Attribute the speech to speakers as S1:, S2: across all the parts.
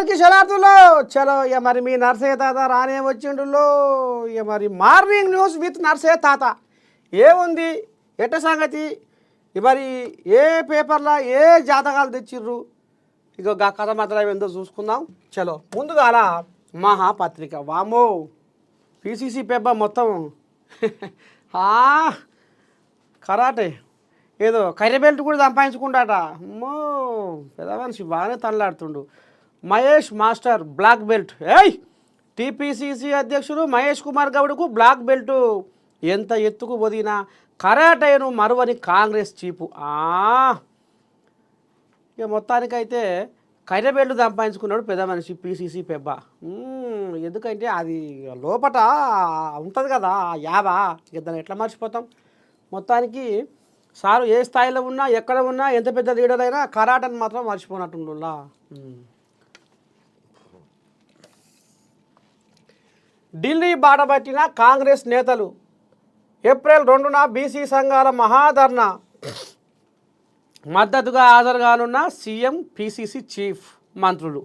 S1: అందరికీ శనార్థులు. చలో ఇక మరి మీ నర్సయ్య తాత రానే వచ్చిండులో. ఇక మరి మార్నింగ్ న్యూస్ విత్ నర్సయ్య తాత ఏముంది ఎట్ట సంగతి, మరి ఏ పేపర్లో ఏ జాతకాలు తెచ్చిర్రు, ఇక గా కథ మాత్రం ఏందో చూసుకుందాం. చలో ముందుగాల మహాపత్రిక వామో పిసిసి పేపర్ మొత్తం కరాటే ఏదో కర్రె బెల్ట్ కూడా సంపాదించుకుంటాట. అమ్మో పెద్ద మనిషి బాగానే తనలాడుతుండు. Mahesh master black belt. TPCC అధ్యక్షుడు మహేష్ కుమార్ గౌడ్కు బ్లాక్ బెల్ట్. ఎంత ఎత్తుకు పొదిగినా కరాటేను మరువని కాంగ్రెస్ చీపు. ఇక మొత్తానికైతే కర్రె బెల్ట్ సంపాదించుకున్నాడు పెద్ద మనిషి పీసీసీ పెబ్బ. ఎందుకంటే అది లోపట ఉంటుంది కదా యావా, ఇక దాన్ని ఎట్లా మర్చిపోతాం. మొత్తానికి సారు ఏ స్థాయిలో ఉన్నా ఎక్కడ ఉన్నా ఎంత పెద్ద లీడర్ అయినా కరాటని మాత్రం మర్చిపోనట్టుండులా. ఢిల్లీ బాటపట్టిన కాంగ్రెస్ నేతలు. ఏప్రిల్ 2న బీసీ సంఘాల మహాధర్నా. మద్దతుగా హాజరు కానున్న సీఎం పీసీసీ చీఫ్ మంత్రులు.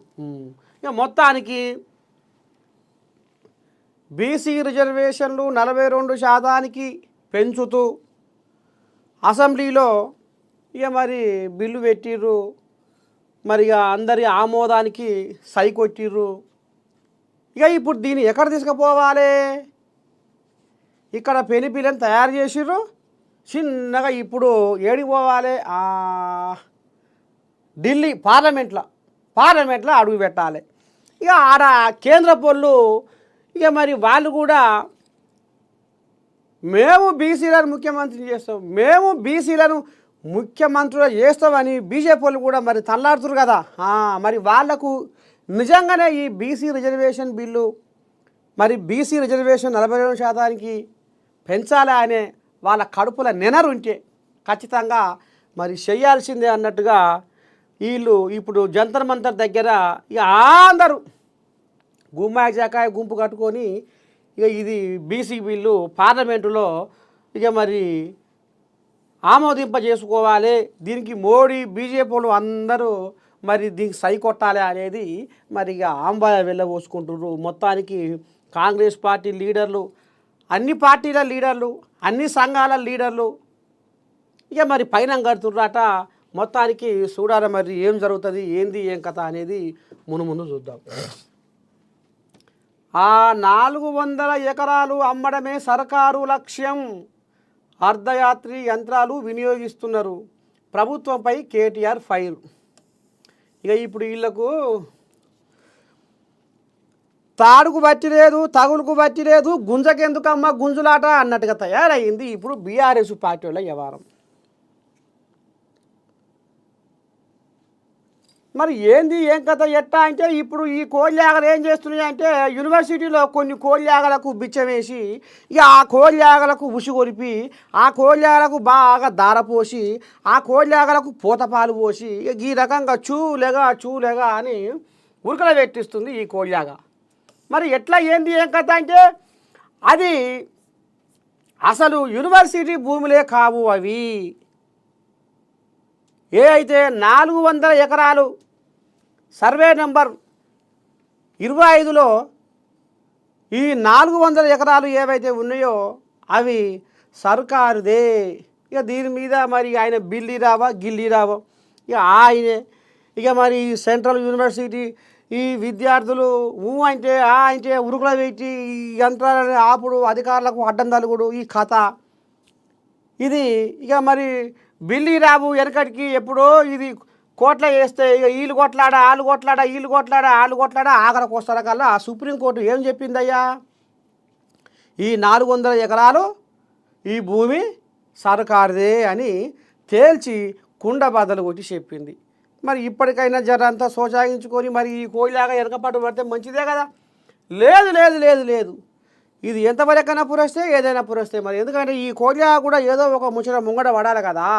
S1: ఇక మొత్తానికి బీసీ రిజర్వేషన్లు 42% పెంచుతూ అసెంబ్లీలో ఇక మరి బిల్లు పెట్టిర్రు. మరి ఇక అందరి ఆమోదానికి సై కొట్టిర్రు. ఇక ఇప్పుడు దీన్ని ఎక్కడ తీసుకుపోవాలి, ఇక్కడ పెనిపిల్లని తయారు చేసిర్రు. చిన్నగా ఇప్పుడు ఏడికి పోవాలి, ఢిల్లీ పార్లమెంట్లో అడుగు పెట్టాలి. ఇక ఆడ కేంద్ర పనులు ఇక మరి వాళ్ళు కూడా మేము బీసీలను ముఖ్యమంత్రిని చేస్తాం, మేము బీసీలను ముఖ్యమంత్రులు చేస్తామని బీజేపీ వాళ్ళు కూడా మరి తల్లాడుతున్నారు కదా. మరి వాళ్లకు నిజంగానే ఈ బీసీ రిజర్వేషన్ బిల్లు, మరి బీసీ రిజర్వేషన్ 42% పెంచాలి అనే వాళ్ళ కడుపుల నెనరుంటే ఖచ్చితంగా మరి చేయాల్సిందే అన్నట్టుగా వీళ్ళు ఇప్పుడు జంతర్ మంతర్ దగ్గర ఇక అందరూ గుమ్మాజాకాయ గుంపు కట్టుకొని ఇక ఇది బీసీ బిల్లు పార్లమెంటులో ఇక మరి ఆమోదింపజేసుకోవాలి, దీనికి మోడీ బీజేపీ వాళ్ళు అందరూ మరి దీనికి సై కొట్టాలి అనేది మరి ఇక ఆంబాయ వెళ్ళబోసుకుంటున్నారు. మొత్తానికి కాంగ్రెస్ పార్టీ లీడర్లు, అన్ని పార్టీల లీడర్లు, అన్ని సంఘాల లీడర్లు ఇక మరి పైన కడుతుర్రాట. మొత్తానికి చూడాలి మరి ఏం జరుగుతుంది, ఏంది ఏం కథ అనేది ముందు చూద్దాం. 400 ఎకరాలు అమ్మడమే సర్కారు లక్ష్యం. అర్ధయాత్రి యంత్రాలు వినియోగిస్తున్నారు. ప్రభుత్వంపై కేటీఆర్ ఫైర్. ఇక ఇప్పుడు వీళ్ళకు తాడుకు బట్టి లేదు, తగులుకు బట్టి లేదు, గుంజకెందుకమ్మ గుంజులాట అన్నట్టుగా తయారైంది ఇప్పుడు బీఆర్ఎస్ పార్టీ వాళ్ళ వ్యవహారం. మరి ఏంది ఏం కథ ఎట్టా అంటే ఇప్పుడు ఈ కోళ్ళాగలు ఏం చేస్తున్నాయి అంటే యూనివర్సిటీలో కొన్ని కోళ్ళాగలకు బిచ్చం వేసి ఇక ఆ కోళ్ళాగలకు ఉసి కొలిపి ఆ కోళ్ళాగలకు బాగా దారపోసి ఆ కోళ్ళాగలకు పూతపాలు పోసి ఇక ఈ రకంగా చూలేగా అని ఉరకలు పెట్టిస్తుంది ఈ కోళ్ళాగ. మరి ఎట్లా ఏంది ఏం కథ అంటే అది అసలు యూనివర్సిటీ భూములే కావు అవి. ఏ అయితే 400 ఎకరాలు సర్వే నెంబర్ 25లో ఈ 400 ఎకరాలు ఏవైతే ఉన్నాయో అవి సర్కారుదే. ఇక దీని మీద మరి ఆయన గిల్లి రావో ఇక ఆయనే. ఇక మరి సెంట్రల్ యూనివర్సిటీ ఈ విద్యార్థులు అంటే ఉరుకుల పెట్టి ఈ యంత్రాలని ఆపుడు, అధికారులకు అడ్డం తలుగుడు, ఈ కథ ఇది. ఇక మరి బిల్లి రావు వెనకటికి ఎప్పుడో ఇది కోట్ల వేస్తే ఇక వీళ్ళు కొట్లాడా ఆళ్ళు కొట్లాడా ఆఖరికి వస్తారా కల్లా సుప్రీంకోర్టు ఏం చెప్పిందయ్యా, ఈ 400 ఎకరాలు ఈ భూమి సర్కారుదే అని తేల్చి కుండ బద్దలు కొట్టి చెప్పింది. మరి ఇప్పటికైనా జరంతా సోచాగించుకొని మరి ఈ కోయిలాగా వెనకపాటు పడితే మంచిదే కదా. లేదు ఇది ఎంతవరకైనా పురస్తే ఏదైనా పురస్తే మరి. ఎందుకంటే ఈ కోళ్ళ కూడా ఏదో ఒక ముచ్చట ముంగడ పడాలి కదా,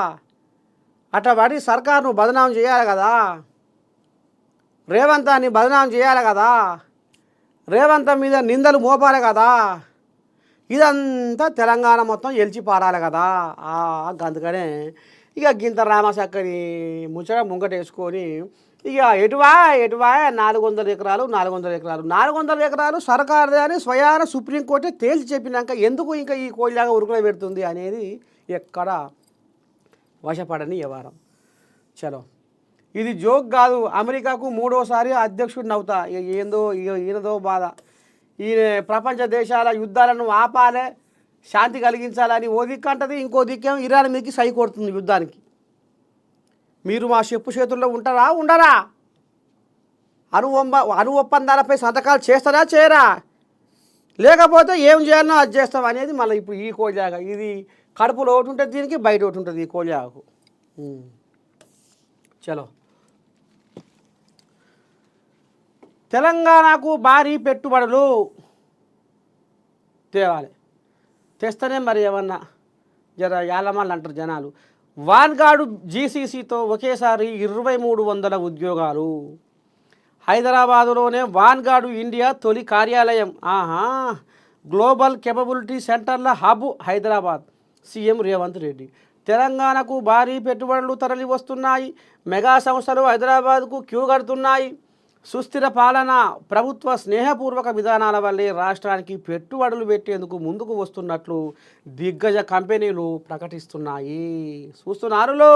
S1: అట్లా పడి సర్కారును బదనాం చేయాలి కదా, రేవంతాన్ని బదనాం చేయాలి కదా, రేవంత్ మీద నిందలు మోపాలి కదా. ఇదంతా తెలంగాణ మొత్తం ఎలిచి పారాలి కదా. అందుకనే ఇక గింత రామచక్కని ముచ్చట ముంగట వేసుకొని ఇక ఎటువా 400 ఎకరాలు 400 ఎకరాలు 400 ఎకరాలు సర్కారుదే అని స్వయాన సుప్రీంకోర్టే తేల్చి చెప్పినాక ఎందుకు ఇంకా ఈ కోయిలాగా ఉరుకులో పెడుతుంది అనేది ఎక్కడ వశపడని వ్యవహారం. చలో, ఇది జోక్ కాదు. అమెరికాకు 3వసారి అధ్యక్షుడిని అవుతా. ఏందో ఈయనదో బాధ. ఈయన ప్రపంచ దేశాల యుద్ధాలను ఆపాలే, శాంతి కలిగించాలని ఓ దిక్కు అంటది, ఇంకో దిక్కేమో ఇరాన్ మీదకి సై కొడుతుంది యుద్ధానికి. మీరు మా చెప్పు చేతుల్లో ఉంటారా ఉండరా? అణు ఒప్పందాలపై సంతకాలు చేస్తారా చేయరా? లేకపోతే ఏం చేయాలనో అది చేస్తాం అనేది మళ్ళీ ఇప్పుడు ఈ కోజాగా. ఇది కడుపులో ఒకటి ఉంటుంది, దీనికి బయట ఒకటి ఉంటుంది ఈ కోజాకు. చలో, తెలంగాణకు భారీ పెట్టుబడులు తేవాలి. తెస్తేనే మరి ఏమన్నా జర యాలమల్లి అంటారు జనాలు. వాన్గార్డు జీసీసీతో ఒకేసారి 2300 ఉద్యోగాలు. హైదరాబాదులోనే వాన్గార్డు ఇండియా తొలి కార్యాలయం. గ్లోబల్ కేపబిలిటీ సెంటర్ల హబ్ హైదరాబాద్. సీఎం రేవంత్ రెడ్డి. తెలంగాణకు భారీ పెట్టుబడులు తరలి వస్తున్నాయి. మెగా సంస్థలు హైదరాబాద్కు క్యూ కడుతున్నాయి. సుస్థిర పాలన, ప్రభుత్వ స్నేహపూర్వక విధానాల వల్లే రాష్ట్రానికి పెట్టుబడులు పెట్టేందుకు ముందుకు వస్తున్నట్లు దిగ్గజ కంపెనీలు ప్రకటిస్తున్నాయి. చూస్తున్నారులో,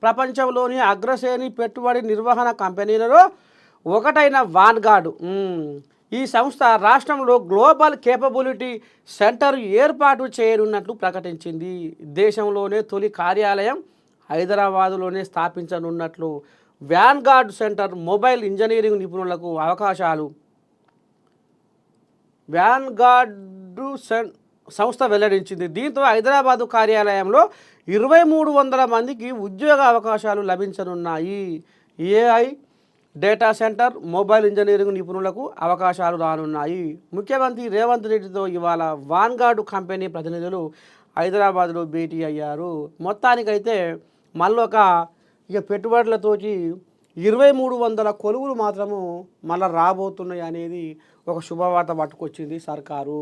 S1: ప్రపంచంలోని అగ్రశ్రేణి పెట్టుబడి నిర్వహణ కంపెనీలలో ఒకటైన వాన్గార్డ్ ఈ సంస్థ రాష్ట్రంలో గ్లోబల్ కేపబిలిటీ సెంటర్ ఏర్పాటు చేయనున్నట్లు ప్రకటించింది. దేశంలోనే తొలి కార్యాలయం హైదరాబాదులోనే స్థాపించనున్నట్లు వాన్గార్డ్ సెంటర్ మొబైల్ ఇంజనీరింగ్ నిపుణులకు అవకాశాలు వాన్గార్డు సంస్థ వెల్లడించింది. దీంతో హైదరాబాదు కార్యాలయంలో 2300 మందికి ఉద్యోగ అవకాశాలు లభించనున్నాయి. AI, data centre, mobile engineering నిపుణులకు అవకాశాలు రానున్నాయి. ముఖ్యమంత్రి రేవంత్ రెడ్డితో ఇవాళ వాన్గార్డు కంపెనీ ప్రతినిధులు హైదరాబాద్లో భేటీ అయ్యారు. మొత్తానికైతే మళ్ళొక పెట్టుబడులతోటి 2300 కొలువులు మాత్రము మళ్ళీ రాబోతున్నాయి అనేది ఒక శుభవార్త పట్టుకొచ్చింది సర్కారు.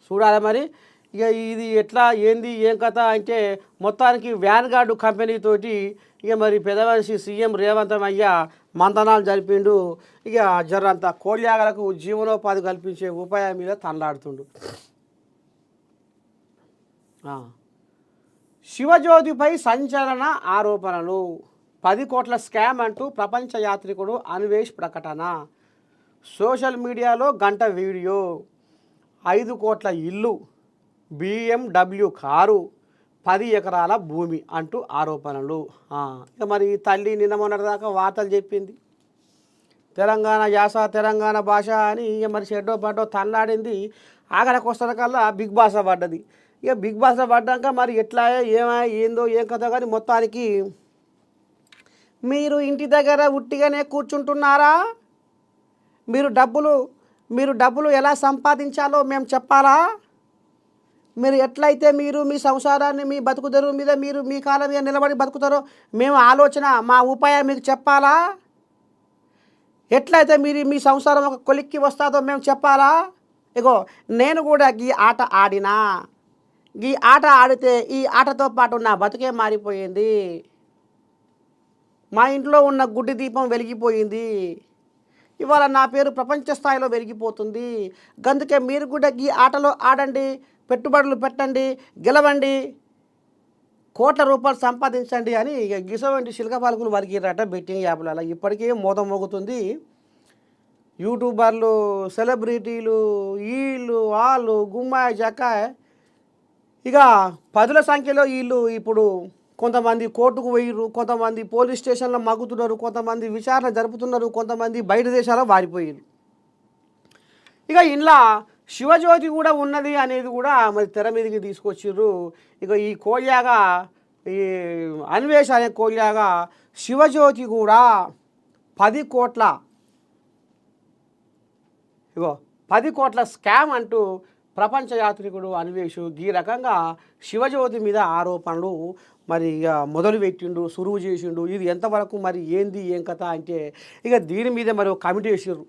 S1: చూడాలి మరి ఇక ఇది ఎట్లా ఏంది ఏం కథ అంటే, మొత్తానికి వాన్గార్డు కంపెనీతోటి ఇక మరి పెదమనిషి సీఎం రేవంత్ అయ్య మంతనాలు జరిపిండు. ఇక జరంత కోళ్యాగలకు జీవనోపాధి కల్పించే ఉపాయం మీద తనలాడుతుండు. శివజ్యోతిపై సంచలన ఆరోపణలు. 10 కోట్ల స్కామ్ అంటూ ప్రపంచ యాత్రికుడు అన్వేష్ ప్రకటన. సోషల్ మీడియాలో గంట వీడియో. 5 కోట్ల ఇల్లు, BMW కారు, 10 ఎకరాల భూమి అంటూ ఆరోపణలు. ఇక మరి తల్లి నిన్న మొన్నటిదాకా వార్తలు చెప్పింది. తెలంగాణ యాస, తెలంగాణ భాష అని ఇక మరి షెడ్డో పడ్డో తల్లాడింది. ఆఖరికి వస్తున్న కల్లా బిగ్ బాస్ పడ్డది. ఇక బిగ్ బాస్ పడ్డాక మరి ఎట్లా ఏందో ఏం కథ కానీ మొత్తానికి మీరు ఇంటి దగ్గర ఉట్టిగానే కూర్చుంటున్నారా? మీరు డబ్బులు ఎలా సంపాదించాలో మేము చెప్పాలా? మీరు ఎట్లయితే మీరు మీ సంసారాన్ని, మీ బతుకుదెరువు మీద మీరు మీ కాలం మీద నిలబడి బతుకుతారో మేము ఆలోచన, మా ఉపాయం మీకు చెప్పాలా? ఎట్లయితే మీరు మీ సంసారం ఒక కొలిక్కి వస్తుందో మేము చెప్పాలా? ఇగో నేను కూడా ఈ ఆట ఆడినా, ఈ ఆట ఆడితే ఈ ఆటతో పాటు నా బతుకే మారిపోయింది. మా ఇంట్లో ఉన్న గుడ్డి దీపం వెలిగిపోయింది. ఇవాళ నా పేరు ప్రపంచ స్థాయిలో వెలిగిపోతుంది. అందుకే మీరు కూడా ఈ ఆటలో ఆడండి, పెట్టుబడులు పెట్టండి, గెలవండి, కోట్ల రూపాయలు సంపాదించండి అని ఇక గిసవంటి శిల్క పాలకులు వరికిరట బెట్టింగ్ యాప్లలో. ఇప్పటికే మోతం మోగుతుంది. యూట్యూబర్లు, సెలబ్రిటీలు, వీళ్ళు వాళ్ళు గుమ్మాయి జక్కాయ్ ఇక 10ల సంఖ్యలో వీళ్ళు ఇప్పుడు కొంతమంది కోర్టుకు పోయిర్రు, కొంతమంది పోలీస్ స్టేషన్లో మగ్గుతున్నారు, కొంతమంది విచారణ జరుపుతున్నారు, కొంతమంది బయట దేశాల్లో వారిపోయారు. ఇక ఇంట్లో శివజ్యోతి కూడా ఉన్నది అనేది కూడా మరి తెర మీదకి తీసుకొచ్చిర్రు. ఇక ఈ కోళ్యాగా, ఈ అన్వేష్ అనే కోళ్యాగా శివజ్యోతి కూడా 10 కోట్ల స్కామ్ అంటూ ప్రపంచ యాత్రికుడు అన్వేష్ ఈ రకంగా శివజ్యోతి మీద ఆరోపణలు మరి ఇక మొదలుపెట్టిండు, సురువు చేసిండు. ఇది ఎంతవరకు మరి ఏంది ఏం కథ అంటే ఇక దీని మీద మరి ఒక కమిటీ వేసిర్రు.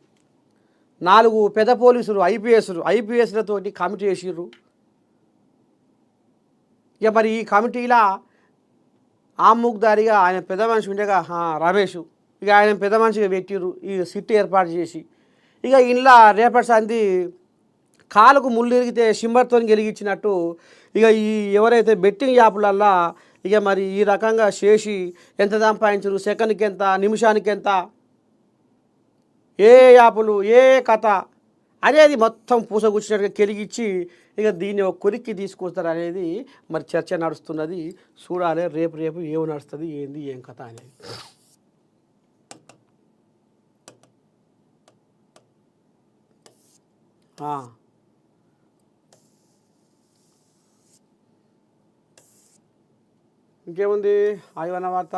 S1: 4 పెద్ద పోలీసులు ఐపీఎస్లతోటి కమిటీ వేసిర్రు. ఇక మరి ఈ కమిటీలా ఆముగ్దారిగా ఆయన పెద్ద మనిషి ఉండేగా రమేష్, ఇక ఆయన పెద్ద మనిషిగా పెట్టిరు ఈ సిట్టు ఏర్పాటు చేసి. ఇక ఇంట్లో రేపటి సంది కాలుకు ముళ్ళు ఇరిగితే సింబర్తో గెలిగించినట్టు ఇక ఈ ఎవరైతే బెట్టింగ్ యాప్లల్లా ఇక మరి ఈ రకంగా చేసి ఎంత సంపాదించరు, సెకండ్కి ఎంత, నిమిషానికి ఎంత, ఏ యాపులు ఏ కథ అనేది మొత్తం పూసగుచ్చినట్టుగా కెలిగించి ఇక దీన్ని ఒక కొరికి తీసుకొస్తారు అనేది మరి చర్చ నడుస్తున్నది. చూడాలి రేపు రేపు ఏమి నడుస్తుంది, ఏంది ఏం కథ అనేది. ఇంకేముంది ఆయువన వార్త.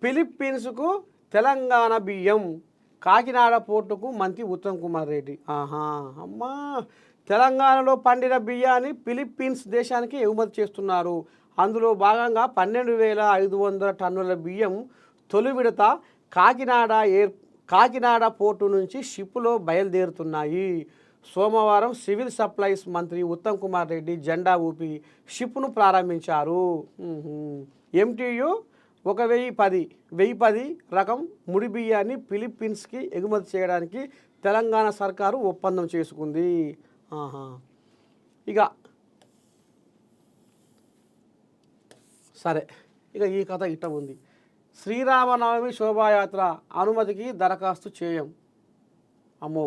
S1: ఫిలిప్పీన్స్కు తెలంగాణ బియ్యం, కాకినాడ పోర్టుకు మంత్రి ఉత్తమ్ కుమార్ రెడ్డి. అమ్మా, తెలంగాణలో పండిన బియ్యాన్ని ఫిలిప్పీన్స్ దేశానికి ఎగుమతి చేస్తున్నారు. అందులో భాగంగా 12,500 టన్నుల బియ్యం తొలి విడత కాకినాడ పోర్టు నుంచి షిప్పులో బయలుదేరుతున్నాయి. సోమవారం సివిల్ సప్లైస్ మంత్రి ఉత్తమ్ కుమార్ రెడ్డి జెండా ఊపి షిప్ను ప్రారంభించారు. MTU 1010 రకం ముడి బియ్యాన్ని ఫిలిప్పీన్స్కి ఎగుమతి చేయడానికి తెలంగాణ సర్కారు ఒప్పందం చేసుకుంది. ఇక సరే, ఇక ఈ కథ ఇట్ట ఉంది. శ్రీరామనవమి శోభాయాత్ర అనుమతికి దరఖాస్తు చేయం. అమ్మో,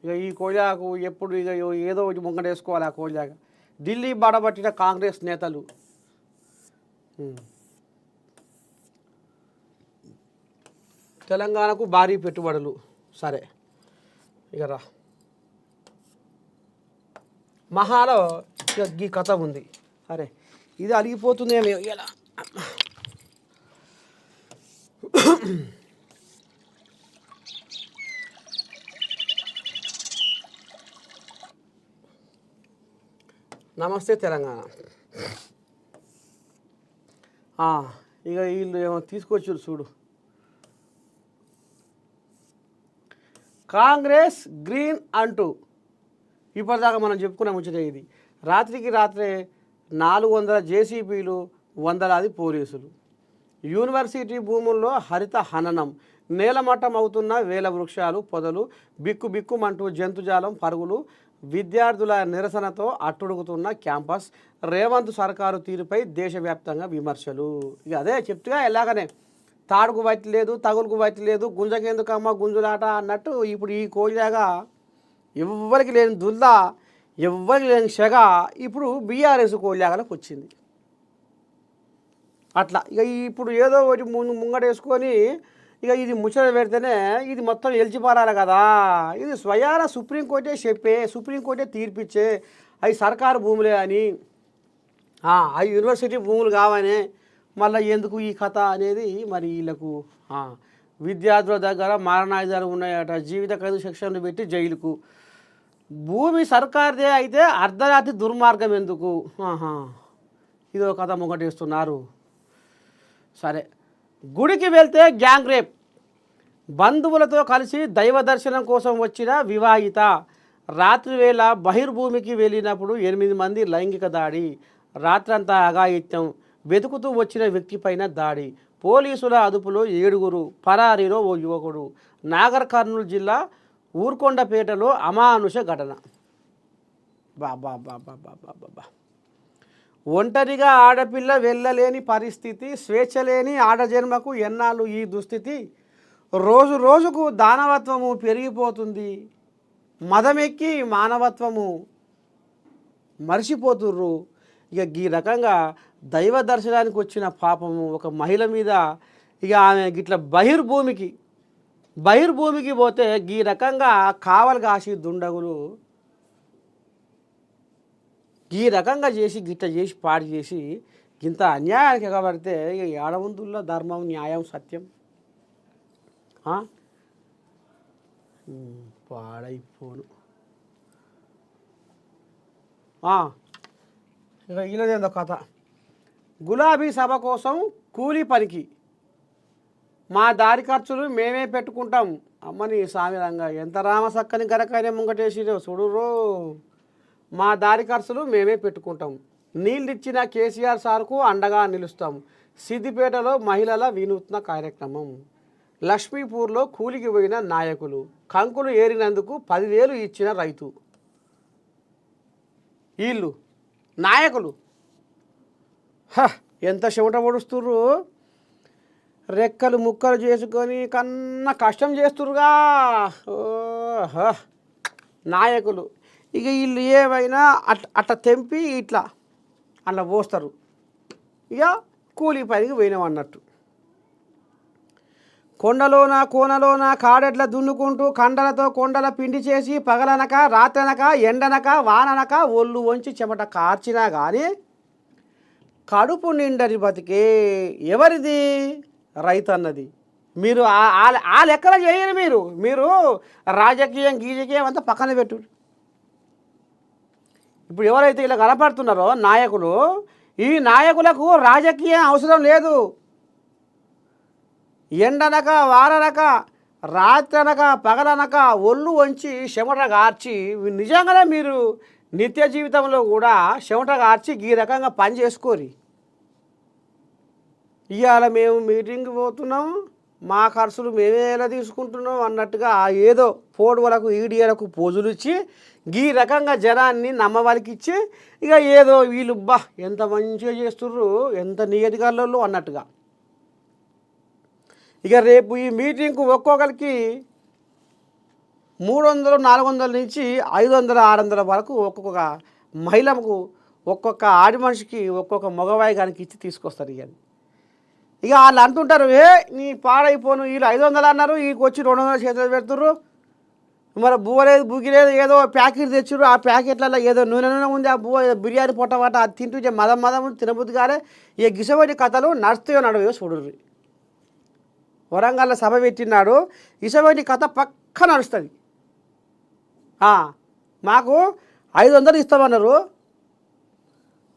S1: ఇక ఈ కోజాకు ఎప్పుడు ఇక ఏదో ఒకటి ముంగడేసుకోవాలి. ఆ కోజాగా ఢిల్లీ బడబట్టిన కాంగ్రెస్ నేతలు. తెలంగాణకు భారీ పెట్టుబడులు. సరే, ఇక రా మహాలో ఇక ఈ కథ ఉంది. అరే ఇది అలిగిపోతుందేమో ఇలా. నమస్తే తెలంగాణ. ఇక వీళ్ళు ఏమో తీసుకొచ్చారు చూడు. కాంగ్రెస్ గ్రీన్ అంటూ ఇప్పటిదాకా మనం చెప్పుకున్న ముచ్చట ఇది. రాత్రికి రాత్రే 400 జేసీబీలు, వందలాది పోలీసులు. యూనివర్సిటీ భూముల్లో హరిత హననం, నేలమట్టం అవుతున్న వేల వృక్షాలు, పొదలు, బిక్కుమంటూ జంతుజాలం పరుగులు, విద్యార్థుల నిరసనతో అట్టుడుగుతున్న క్యాంపస్. రేవంత్ సర్కారు తీరుపై దేశవ్యాప్తంగా విమర్శలు. ఇక అదే చెప్తుగా ఎలాగనే తాడుకు బట్టి లేదు, తగులుకు బట్టి లేదు, గుంజకెందుకమ్మ గుంజులాట అన్నట్టు ఇప్పుడు ఈ కోయిలాగా ఎవ్వరికి లేని దుల్దా, ఎవ్వరికి లేని సెగ ఇప్పుడు బీఆర్ఎస్ కోయిలాగలకు వచ్చింది. అట్లా ఇక ఇప్పుడు ఏదో ఒకటి ముంగడేసుకొని ఇక ఇది ముచ్చట పెడితేనే ఇది మొత్తం ఎలిచిపారాలి కదా. ఇది స్వయాన సుప్రీంకోర్టే తీర్పిచ్చే అవి సర్కారు భూములే అని, అవి యూనివర్సిటీ భూములు కావనే మళ్ళీ ఎందుకు ఈ కథ అనేది మరి వీళ్ళకు. విద్యార్థుల దగ్గర మారణాయుధాలు ఉన్నాయట, జీవిత ఖైదు సెక్షన్లు పెట్టి జైలుకు. భూమి సర్కారుదే అయితే అర్ధరాత్రి దుర్మార్గం ఎందుకు? ఇదో కథ ముంగటేస్తున్నారు. సరే, గుడికి వెళ్తే గ్యాంగ్ రేప్, బంధువులతో కలిసి దైవ దర్శనం కోసం వచ్చిన వివాహిత. రాత్రి వేళ బహిర్భూమికి వెళ్ళినప్పుడు 8 మంది లైంగిక దాడి. రాత్రంతా అఘాయిత్యం, వెతుకుతూ వచ్చిన వ్యక్తిపైన దాడి. పోలీసుల అదుపులో 7, పరారీలో ఓ యువకుడు. నాగర్ కర్నూలు జిల్లా ఊర్కొండపేటలో అమానుష ఘటన. బాబా, ఒంటరిగా ఆడపిల్ల వెళ్ళలేని పరిస్థితి, స్వేచ్ఛ లేని ఆడజన్మకు ఎన్నాళ్ళు ఈ దుస్థితి. రోజు రోజుకు దానవత్వము పెరిగిపోతుంది, మదమెక్కి మానవత్వము మర్చిపోతుర్రు. ఇక ఈ రకంగా దైవ దర్శనానికి వచ్చిన పాపము ఒక మహిళ మీద ఇక ఆమె గిట్ల బహిర్భూమికి పోతే ఈ రకంగా కావలి కాసి దుండగులు ఈ రకంగా చేసి గిట్ల చేసి పాడు చేసి ఇంత అన్యాయానికి ఎగబడితే ఇక ఏడవంతుల్లో ధర్మం, న్యాయం, సత్యం పాడైపోను. ఇక ఇలాదేందో కథ. గులాబీ సభ కోసం కూలీ పనికి మా దారి ఖర్చులు మేమే పెట్టుకుంటాం. అమ్మని సామిరంగా ఎంత రామసక్కని గరకైనా ముంగటేసిరో చూడురో. మా దారి ఖర్చులు మేమే పెట్టుకుంటాం. నీళ్ళిచ్చిన కేసీఆర్ సార్కు అండగా నిలుస్తాం. సిద్దిపేటలో మహిళల వినూత్న కార్యక్రమం. లక్ష్మీపూర్లో కూలికి పోయిన నాయకులు. కంకులు ఏరినందుకు 10,000 ఇచ్చిన రైతు. వీళ్ళు నాయకులు ఎంత చెమట పొడుస్తుర్రు. రెక్కలు ముక్కలు చేసుకొని కన్నా కష్టం చేస్తురుగా నాయకులు. ఇక వీళ్ళు ఏమైనా అట్లా తెంపి ఇట్లా అట్లా పోస్తారు. ఇక కూలి పనికి పోయినాం అన్నట్టు. కొండలోన కోనలోన కాడెట్ల దున్నుకుంటూ కండలతో కొండల పిండి చేసి పగలనక రాత్రనక ఎండనక వాననక ఒళ్ళు వంచి చెమట కార్చినా కానీ కడుపు నిండని బతికే ఎవరిది? రైతు అన్నది. మీరు ఆ లెక్కలు చేయరు. మీరు రాజకీయం గీజకీయం అంతా పక్కన పెట్టు. ఇప్పుడు ఎవరైతే ఇలా కనపడుతున్నారో నాయకులు, ఈ నాయకులకు రాజకీయం అవసరం లేదు. ఎండనక వారనక రాత్రనక పగలనక ఒళ్ళు వంచి చెమట కార్చి నిజంగానే మీరు నిత్య జీవితంలో కూడా చెమట కార్చి ఈ రకంగా పని చేసుకోరి. ఇవాళ మేము మీటింగ్కి పోతున్నాం, మా ఖర్చులు మేమే ఎలా తీసుకుంటున్నాం అన్నట్టుగా ఏదో పోడువలకు ఈడియలకు పోజులు ఇచ్చి ఈ రకంగా జనాన్ని నమ్మవాళ్ళకి ఇచ్చి ఇక ఏదో వీళ్ళు ఎంత మంచిగా చేస్తుర్రు, ఎంత నియతికారులు అన్నట్టుగా. ఇక రేపు ఈ మీటింగ్కు ఒక్కొక్కరికి 300, 400 నుంచి 500, 600 వరకు ఒక్కొక్క మహిళకు, ఒక్కొక్క ఆడి మనిషికి, ఒక్కొక్క మగవాయి గానికి ఇచ్చి తీసుకొస్తారు. ఇక వాళ్ళు అంటుంటారు, నీ పాడైపోను, వీళ్ళు 500 అన్నారు, వీళ్ళకి వచ్చి 200 చేతులు పెడుతుర్రు, మరి బువ్వ లేదు బుగ్గి లేదు, ఏదో ప్యాకెట్ తెచ్చురు, ఆ ప్యాకెట్లలో ఏదో నూనె ఉంది, ఆ బువ్వ బిర్యానీ పొట్టవాట అది తింటూ మదం తినబుద్ది కాలే. ఇక గిసబడి కథలు నడుస్తాయో నడవయో చూడుర్రి. వరంగల్లో సభ పెట్టినాడు, ఇసబడి కథ పక్క నడుస్తుంది. మాకు 500 ఇస్తామన్నారు,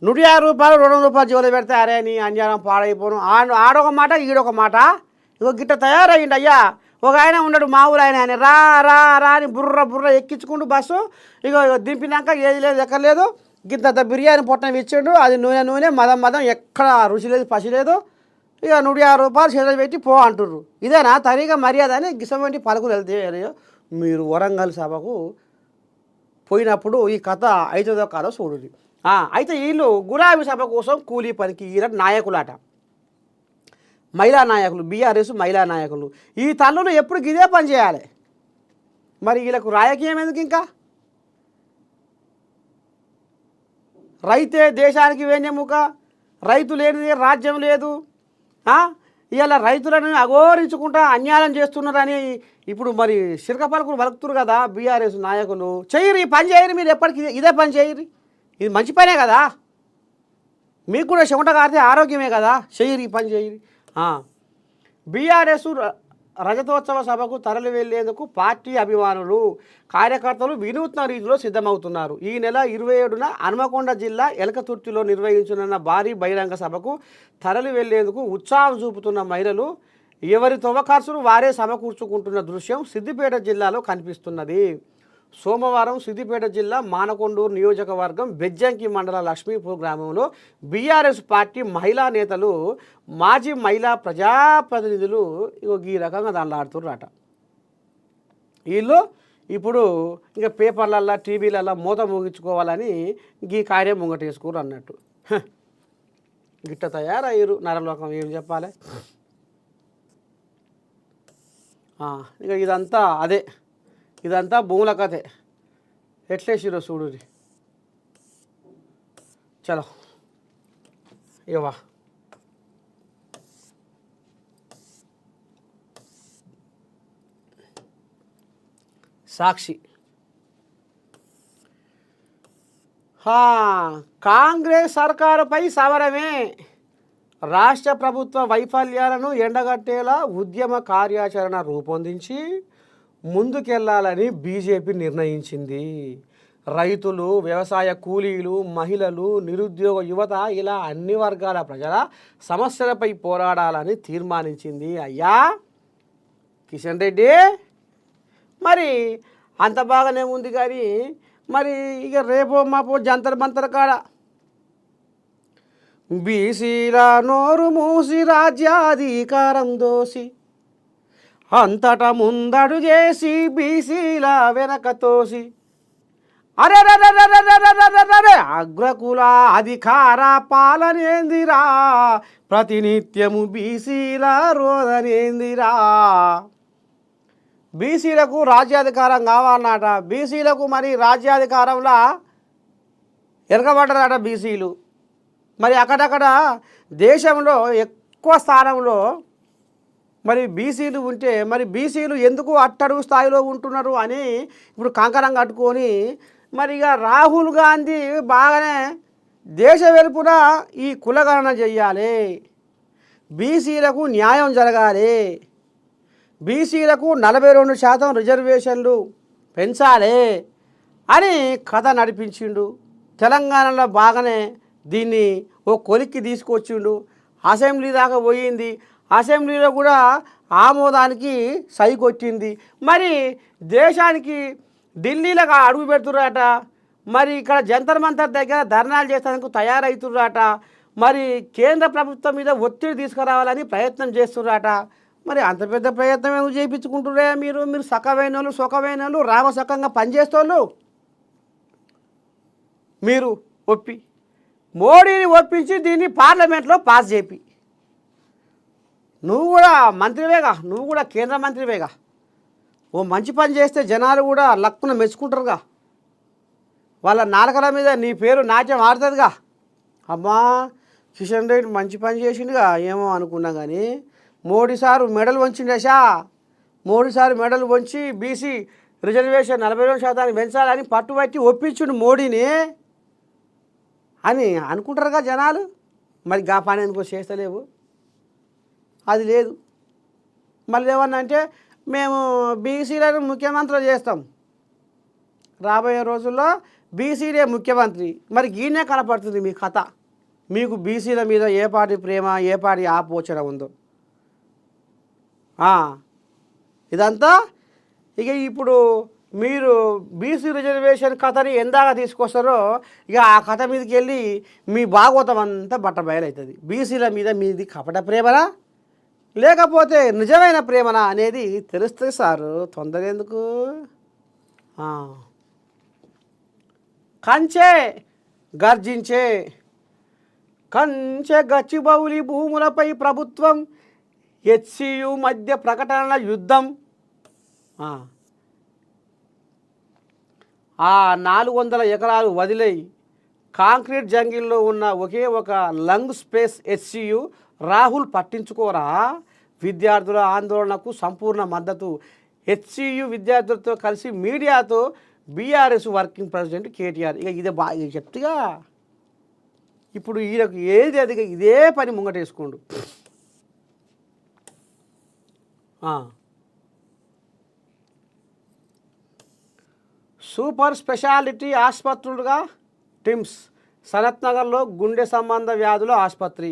S1: 150 రూపాయలు 200 రూపాయలు జోలు పెడితే అరే నీ అంజానం పాడైపోను ఆడొక మాట ఈడొక మాట. ఇగో గిట్ట తయారయ్యిండి అయ్యా. ఒక ఆయన ఉన్నాడు మా ఊరు ఆయన రా రా రా అని బుర్ర ఎక్కించుకుంటూ బస్సు ఇక దింపినాక ఏది లేదు ఎక్కర్లేదు, గింత బిర్యానీ పొట్టం ఇచ్చాడు, అది నూనె మదం ఎక్కడ రుచి లేదు పసి లేదు. ఇక 150 రూపాయలు చేతులు పెట్టి పో అంటుర్రు. ఇదేనా తరిగా మర్యాద అని గిసమంటి పలుకులు వెళ్తే మీరు వరంగల్ సభకు పోయినప్పుడు ఈ కథ అవుతుందో కాదో చూడండి. అయితే వీళ్ళు గులాబీ సభ కోసం కూలీ పనికి ఈర నాయకులాట, మహిళా నాయకులు, బీఆర్ఎస్ మహిళా నాయకులు. ఈ తల్లులు ఎప్పుడు ఇదే పని చేయాలి. మరి వీళ్ళకు రాజకీయం ఎందుకు? ఇంకా రైతే దేశానికి వెన్నెముక, రైతు లేనిది రాజ్యం లేదు. ఇవాళ రైతులను అఘోరించుకుంటా అన్యాయం చేస్తున్నారని ఇప్పుడు మరి శిరక పలుకులు పలుకుతురు కదా బీఆర్ఎస్ నాయకులు. చేయరు, ఈ పని చేయరు, మీరు ఎప్పటికీ ఇదే పని చేయరు. ఇది మంచి పనే కదా, మీకు కూడా చెమట కారితే ఆరోగ్యమే కదా, చేయరు, ఈ పని చేయరు. బీఆర్ఎస్ రజతోత్సవ సభకు తరలి వెళ్లేందుకు పార్టీ అభిమానులు, కార్యకర్తలు వినూత్న రీతిలో సిద్ధమవుతున్నారు. ఈ నెల 27న హన్మకొండ జిల్లా ఎలకతుర్తిలో నిర్వహించనున్న భారీ బహిరంగ సభకు తరలి వెళ్లేందుకు ఉత్సాహం చూపుతున్న మహిళలు ఎవరి ఖర్చులు వారే సమకూర్చుకుంటున్న దృశ్యం సిద్దిపేట జిల్లాలో కనిపిస్తున్నది. సోమవారం సిద్దిపేట జిల్లా మానకొండూరు నియోజకవర్గం బెజ్జంకి మండల లక్ష్మీపూర్ గ్రామంలో బీఆర్ఎస్ పార్టీ మహిళా నేతలు, మాజీ మహిళా ప్రజాప్రతినిధులు ఈ రకంగా దానిలో ఆడుతుర్రట. వీళ్ళు ఇప్పుడు ఇంకా పేపర్లల్లో టీవీలల్లో మూత ముగించుకోవాలని ఈ కార్యం ముంగటేసుకోరు అన్నట్టు. గిట్ట తయారయ్యారు నరలోకం, ఏం చెప్పాలి. ఇక ఇదంతా అదే, ఇదంతా భూముల కథే. ఎట్లేసిరో చూడు. చలో ఇవా సాక్షి. కాంగ్రెస్ సర్కారుపై సమరమే, రాష్ట్ర ప్రభుత్వ వైఫల్యాలను ఎండగట్టేలా ఉద్యమ కార్యాచరణ రూపొందించి ముందుకెళ్లాలని బీజేపీ నిర్ణయించింది. రైతులు, వ్యవసాయ కూలీలు, మహిళలు, నిరుద్యోగ యువత ఇలా అన్ని వర్గాల ప్రజల సమస్యలపై పోరాడాలని తీర్మానించింది. అయ్యా కిషన్ రెడ్డి, మరి అంత బాగానే ఉంది కానీ మరి ఇక రేపో మాపో జంతర్ మంతర్ కాడ బీసీల నోరు మూసి రాజ్యాధికారం దోసి అంతటా ముందడు చేసి బీసీల వెనక తోసి అరే అగ్రకుల అధికార పాలనేందిరా ప్రతినిత్యము బీసీల రోదనేందిరా. బీసీలకు రాజ్యాధికారం కావాలన్నట. బీసీలకు మరి రాజ్యాధికారంలో వెనకబడ్డారట బీసీలు. మరి అక్కడక్కడ దేశంలో ఎక్కువ స్థానంలో మరి బీసీలు ఉంటే మరి బీసీలు ఎందుకు అట్టడుగు స్థాయిలో ఉంటున్నారు అని ఇప్పుడు కంకణం కట్టుకొని మరి ఇక రాహుల్ గాంధీ బాగానే దేశ వెలుపున ఈ కులగణన చెయ్యాలి, బీసీలకు న్యాయం జరగాలి, బీసీలకు 42% రిజర్వేషన్లు పెంచాలి అని కథ నడిపించిండు. తెలంగాణలో బాగానే దీన్ని ఓ కొలిక్కి తీసుకొచ్చిండు. అసెంబ్లీ దాకా పోయింది. అసెంబ్లీలో కూడా ఆమోదానికి సై కొట్టింది. మరి దేశానికి ఢిల్లీలో అడుగు పెడుతుర్రట. మరి ఇక్కడ జంతర్ మంతర్ దగ్గర ధర్నాలు చేసేందుకు తయారవుతుర్రట. మరి కేంద్ర ప్రభుత్వం మీద ఒత్తిడి తీసుకురావాలని ప్రయత్నం చేస్తుర్రట. మరి అంత పెద్ద ప్రయత్నం ఎందుకు చేయించుకుంటుర్రే మీరు? మీరు సకమైన వాళ్ళు సొకమైన వాళ్ళు రామసకంగా పనిచేస్తోళ్ళు. మీరు మోడీని ఒప్పించి దీన్ని పార్లమెంట్లో పాస్ చేపి, నువ్వు కూడా మంత్రివేగా, నువ్వు కూడా కేంద్ర మంత్రివేగా. ఓ మంచి పని చేస్తే జనాలు కూడా లక్కున మెచ్చుకుంటారుగా. వాళ్ళ నాలుకల మీద నీ పేరు నాట్యం ఆడుతుందిగా. అమ్మా కిషన్ రెడ్డి మంచి పని చేసిండుగా ఏమో అనుకున్నా కానీ మోడీ సారు మెడల్ వంచిండేషా. మోడీ సారు మెడల్ వంచి బీసీ రిజర్వేషన్ 42% పెంచాలని పట్టుబట్టి ఒప్పించుండు మోడీని అని అనుకుంటారుగా జనాలు. మరి గా పని ఎందుకో చేస్తలేవు, అది లేదు. మళ్ళీ ఏమన్నా అంటే మేము బీసీలను ముఖ్యమంత్రులు చేస్తాం, రాబోయే రోజుల్లో బీసీలే ముఖ్యమంత్రి. మరి గీనే కనపడుతుంది మీ కథ. మీకు బీసీల మీద ఏ పార్టీ ప్రేమ ఏ పార్టీ ఆపోచన ఉందో ఇదంతా. ఇక ఇప్పుడు మీరు బీసీ రిజర్వేషన్ కథని ఎందాక తీసుకొస్తారో ఇక ఆ కథ మీదకి వెళ్ళి మీ భాగవతం అంతా బట్టబయలవుతుంది. బీసీల మీద మీది కపట ప్రేమనా లేకపోతే నిజమైన ప్రేమనా అనేది తెలుస్తుంది సారు. తొందర ఎందుకు? కంచె గర్జించే కంచె గచ్చిబౌలి భూములపై ప్రభుత్వం హెచ్సియు మధ్య ప్రకటనల యుద్ధం. ఆ 400 ఎకరాలు వదిలేయి కాంక్రీట్ జంగిల్లో ఉన్న ఒకే ఒక లంగ్ స్పేస్ హెచ్సియు రాహుల్ పట్టించుకోరా. విద్యార్థుల ఆందోళనకు సంపూర్ణ మద్దతు. హెచ్సియు విద్యార్థులతో కలిసి మీడియాతో బీఆర్ఎస్ వర్కింగ్ ప్రెసిడెంట్ కేటీఆర్. ఇక ఇదే బాగా చెప్తుగా ఇప్పుడు ఈయనకు ఏది అది ఇదే పని ముంగటేసుకోండు. సూపర్ స్పెషాలిటీ ఆసుపత్రులుగా టిమ్స్. సనత్ నగర్లో గుండె సంబంధ వ్యాధుల ఆసుపత్రి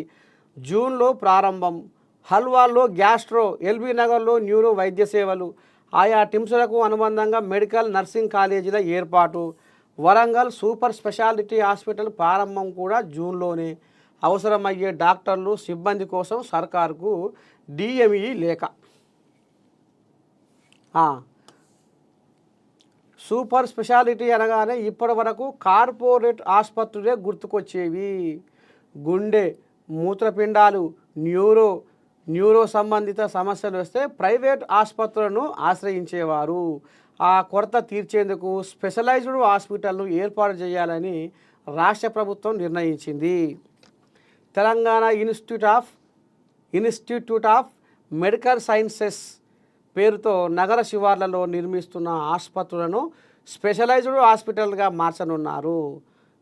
S1: జూన్లో ప్రారంభం. హల్వాల్లో గ్యాస్ట్రో, ఎల్బీ నగర్లో న్యూరో వైద్య సేవలు. ఆయా టిమ్స్లకు అనుబంధంగా మెడికల్ నర్సింగ్ కాలేజీల ఏర్పాటు. వరంగల్ సూపర్ స్పెషాలిటీ హాస్పిటల్ ప్రారంభం కూడా జూన్లోనే. అవసరమయ్యే డాక్టర్లు సిబ్బంది కోసం సర్కారుకు డిఎంఈ లేఖ. సూపర్ స్పెషాలిటీ అనగానే ఇప్పటి వరకు కార్పొరేట్ ఆసుపత్రులే గుర్తుకొచ్చేవి. గుండె, మూత్రపిండాలు, న్యూరో సంబంధిత సమస్యలు వస్తే ప్రైవేట్ ఆసుపత్రులను ఆశ్రయించేవారు. ఆ కొరత తీర్చేందుకు స్పెషలైజ్డ్ హాస్పిటల్ను ఏర్పాటు చేయాలని రాష్ట్ర ప్రభుత్వం నిర్ణయించింది. Telangana institute of medical sciences పేరుతో నగర శివార్లలో నిర్మిస్తున్న ఆసుపత్రులను స్పెషలైజ్డ్ హాస్పిటల్గా మార్చనున్నారు.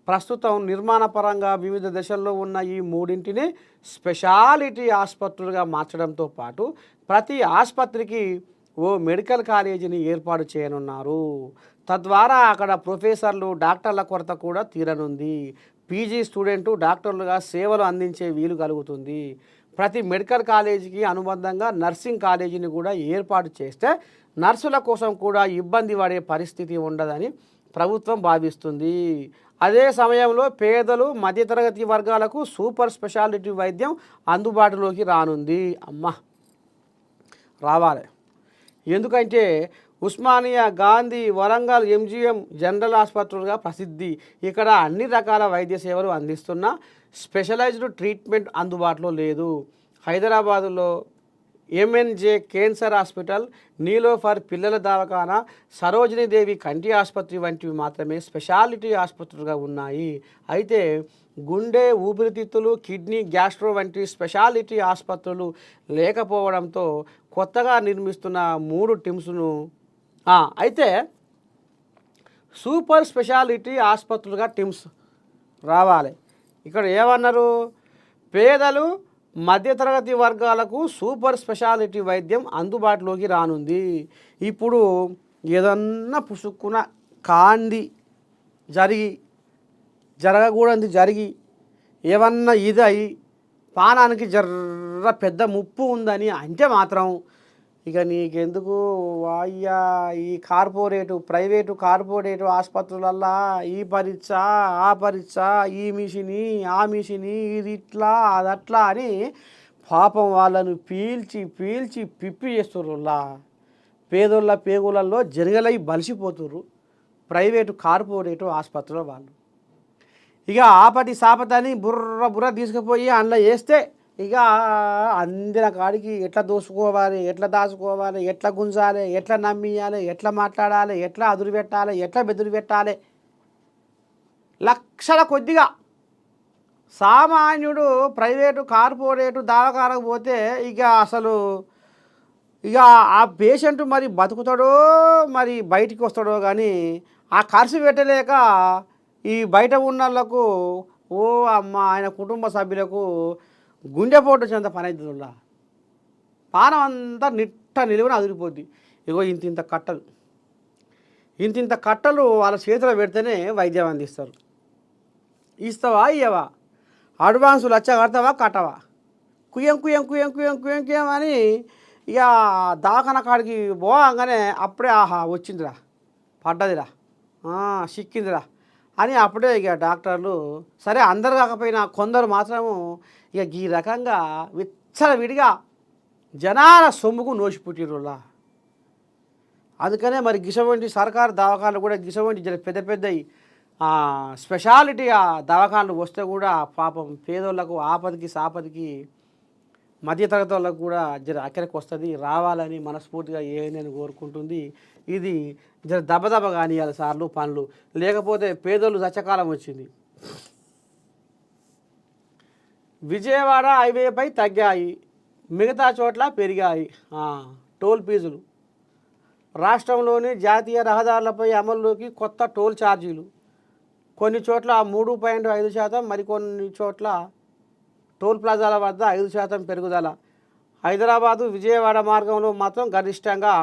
S1: ప్రస్తుతం నిర్మాణపరంగా వివిధ దశల్లో ఉన్న ఈ మూడింటిని స్పెషాలిటీ ఆసుపత్రులుగా మార్చడంతో పాటు ప్రతి ఆసుపత్రికి ఓ మెడికల్ కాలేజీని ఏర్పాటు చేయనున్నారు. తద్వారా అక్కడ ప్రొఫెసర్లు, డాక్టర్ల కొరత కూడా తీరనుంది. పీజీ స్టూడెంటు డాక్టర్లుగా సేవలు అందించే వీలు కలుగుతుంది. ప్రతి మెడికల్ కాలేజీకి అనుబంధంగా నర్సింగ్ కాలేజీని కూడా ఏర్పాటు చేస్తే నర్సుల కోసం కూడా ఇబ్బంది పడే పరిస్థితి ఉండదని ప్రభుత్వం భావిస్తుంది. అదే సమయంలో పేదలు మధ్యతరగతి వర్గాలకు సూపర్ స్పెషాలిటీ వైద్యం అందుబాటులోకి రానుంది. రావాలి. ఎందుకంటే ఉస్మానియా, గాంధీ, వరంగల్ ఎంజీఎం జనరల్ ఆసుపత్రులుగా ప్రసిద్ధి. ఇక్కడ అన్ని రకాల వైద్య సేవలు అందిస్తున్న స్పెషలైజ్డ్ ట్రీట్మెంట్ అందుబాటులో లేదు. హైదరాబాదులో ఎంఎన్జే క్యాన్సర్ హాస్పిటల్, నీలోఫర్ పిల్లల దవాఖానా, సరోజినీదేవి కంటి ఆసుపత్రి వంటివి మాత్రమే స్పెషాలిటీ ఆసుపత్రులుగా ఉన్నాయి. అయితే గుండె, ఊపిరితిత్తులు, కిడ్నీ, గ్యాస్ట్రో వంటి స్పెషాలిటీ ఆసుపత్రులు లేకపోవడంతో కొత్తగా నిర్మిస్తున్న 3 టిమ్స్ను అయితే సూపర్ స్పెషాలిటీ ఆసుపత్రులుగా టిమ్స్ రావాలి. ఇక్కడ ఏమన్నారు? పేదలు మధ్యతరగతి వర్గాలకు సూపర్ స్పెషాలిటీ వైద్యం అందుబాటులోకి రానుంది. ఇప్పుడు ఏదన్నా పుసుక్కున కాంది జరగకూడదు జరిగి ఏమన్నా ఇది అయి పానానికి జర్ర పెద్ద ముప్పు ఉందని అంటే మాత్రం ఇక నీకెందుకు అయ్యా ఈ ప్రైవేటు కార్పొరేటు ఆసుపత్రులల్లా ఈ పరీక్ష ఆ పరీక్ష, ఈ మిషని ఆ మిషని, ఇది ఇట్లా అదట్లా అని పాపం వాళ్ళను పీల్చి పిప్పి చేస్తుర్రులా. పేదోళ్ళ పేగులల్లో జరగలై బలిసిపోతుర్రు ప్రైవేటు కార్పొరేటు ఆసుపత్రుల వాళ్ళు. ఇక ఆపటి సాపతని బుర్ర తీసుకుపోయి అందులో వేస్తే ఇక అందిన కాడికి ఎట్లా దోసుకోవాలి, ఎట్లా దాచుకోవాలి, ఎట్లా గుంజాలి, ఎట్లా నమ్మియాలి, ఎట్లా మాట్లాడాలి, ఎట్లా అదురు పెట్టాలి, ఎట్లా బెదురు పెట్టాలి, లక్షల కొద్దిగా సామాన్యుడు ప్రైవేటు కార్పొరేటు దవాఖానకు పోతే ఇక అసలు ఇక ఆ పేషెంట్ మరి బతుకుతాడో మరి బయటికి వస్తాడో కానీ ఆ ఖర్చు పెట్టలేక ఈ బయట ఉన్న వాళ్ళకు ఆయన కుటుంబ సభ్యులకు గుండెపోటు చెంత పని అవుతుందిలా. పానం అంతా నిలువున అదిరిపోద్ది. ఇగో ఇంత కట్టలు వాళ్ళ చేతిలో పెడితేనే వైద్యం అందిస్తారు. ఇస్తావా ఇయ్యవా, అడ్వాన్సు లచ్చ కడతావా కట్టవా, కుయ్యం అని ఇక దవాఖాన కాడికి పోగానే అప్పుడే వచ్చిందిరా, పడ్డదిరా, సిక్కిందిరా అని అప్పుడే ఇక డాక్టర్లు సరే అందరు కాకపోయినా కొందరు మాత్రము ఇక ఈ రకంగా విచ్చలవిడిగా జనాల సొమ్ముకు నోసిపుట్టిరులా. అందుకనే మరి గిసవంటి సర్కారు దవాఖానలు కూడా గిసవంటి పెద్ద స్పెషాలిటీ దవాఖానలు వస్తే కూడా పాపం పేదోళ్ళకు ఆపదికి సాపదికి మధ్యతరగతి వాళ్ళకు కూడా అక్కడికి వస్తుంది. రావాలని మనస్ఫూర్తిగా ఏనని కోరుకుంటుంది. ఇది దెబ్బ కానియాలి సార్లు పనులు, లేకపోతే పేదోళ్ళు చచ్చకాలం వచ్చింది. విజయవాడ హైవేపై తగ్గాయి, మిగతా చోట్ల పెరిగాయి టోల్ ఫీజులు. రాష్ట్రంలోని జాతీయ రహదారులపై అమల్లోకి కొత్త టోల్ ఛార్జీలు. కొన్ని చోట్ల 3.5%, మరికొన్ని చోట్ల టోల్ ప్లాజాల వద్ద 5% పెరుగుదల. హైదరాబాదు విజయవాడ మార్గంలో మాత్రం గరిష్టంగా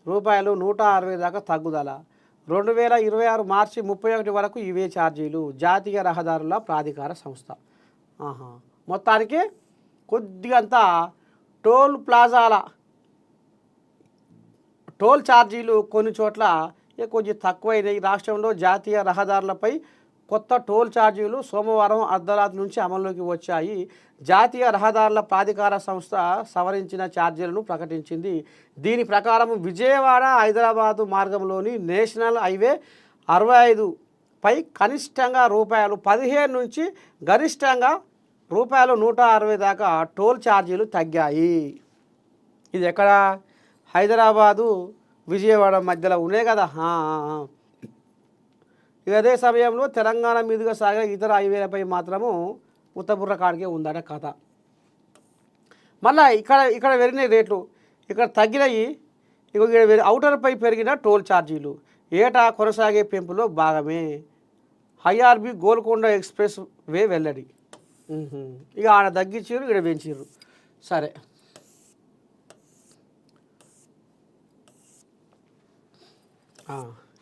S1: ₹160 దాకా తగ్గుదల. 2026 మార్చి 31 వరకు ఇవే ఛార్జీలు. జాతీయ రహదారుల ప్రాధికార సంస్థ. మొత్తానికి కొద్దిగంత టోల్ ప్లాజాల టోల్ ఛార్జీలు కొన్ని చోట్ల కొంచెం తక్కువైనాయి. రాష్ట్రంలో జాతీయ రహదారులపై కొత్త టోల్ ఛార్జీలు సోమవారం అర్ధరాత్రి నుంచి అమల్లోకి వచ్చాయి. జాతీయ రహదారుల ప్రాధికార సంస్థ సవరించిన ఛార్జీలను ప్రకటించింది. దీని ప్రకారం విజయవాడ హైదరాబాదు మార్గంలోని నేషనల్ హైవే 65పై కనిష్టంగా ₹15 నుంచి గరిష్టంగా ₹160 దాకా టోల్ ఛార్జీలు తగ్గాయి. ఇది ఎక్కడ? హైదరాబాదు విజయవాడ మధ్యలో ఉన్నాయి కదా. ఇక అదే సమయంలో తెలంగాణ మీదుగా సాగే ఇతర హైవేలపై మాత్రము ఉత్తబుర్ర కాడికే ఉందట కథ. మళ్ళీ ఇక్కడ పెరిగిన రేట్లు ఇక్కడ తగ్గినాయి. ఇక ఔటర్పై పెరిగిన టోల్ ఛార్జీలు ఏటా కొనసాగే పెంపులో భాగమే. ఐఆర్బి గోల్కొండ ఎక్స్ప్రెస్ వే వెల్లడి. ఇక ఆడ తగ్గించారు, ఇక్కడ పెంచారు. సరే,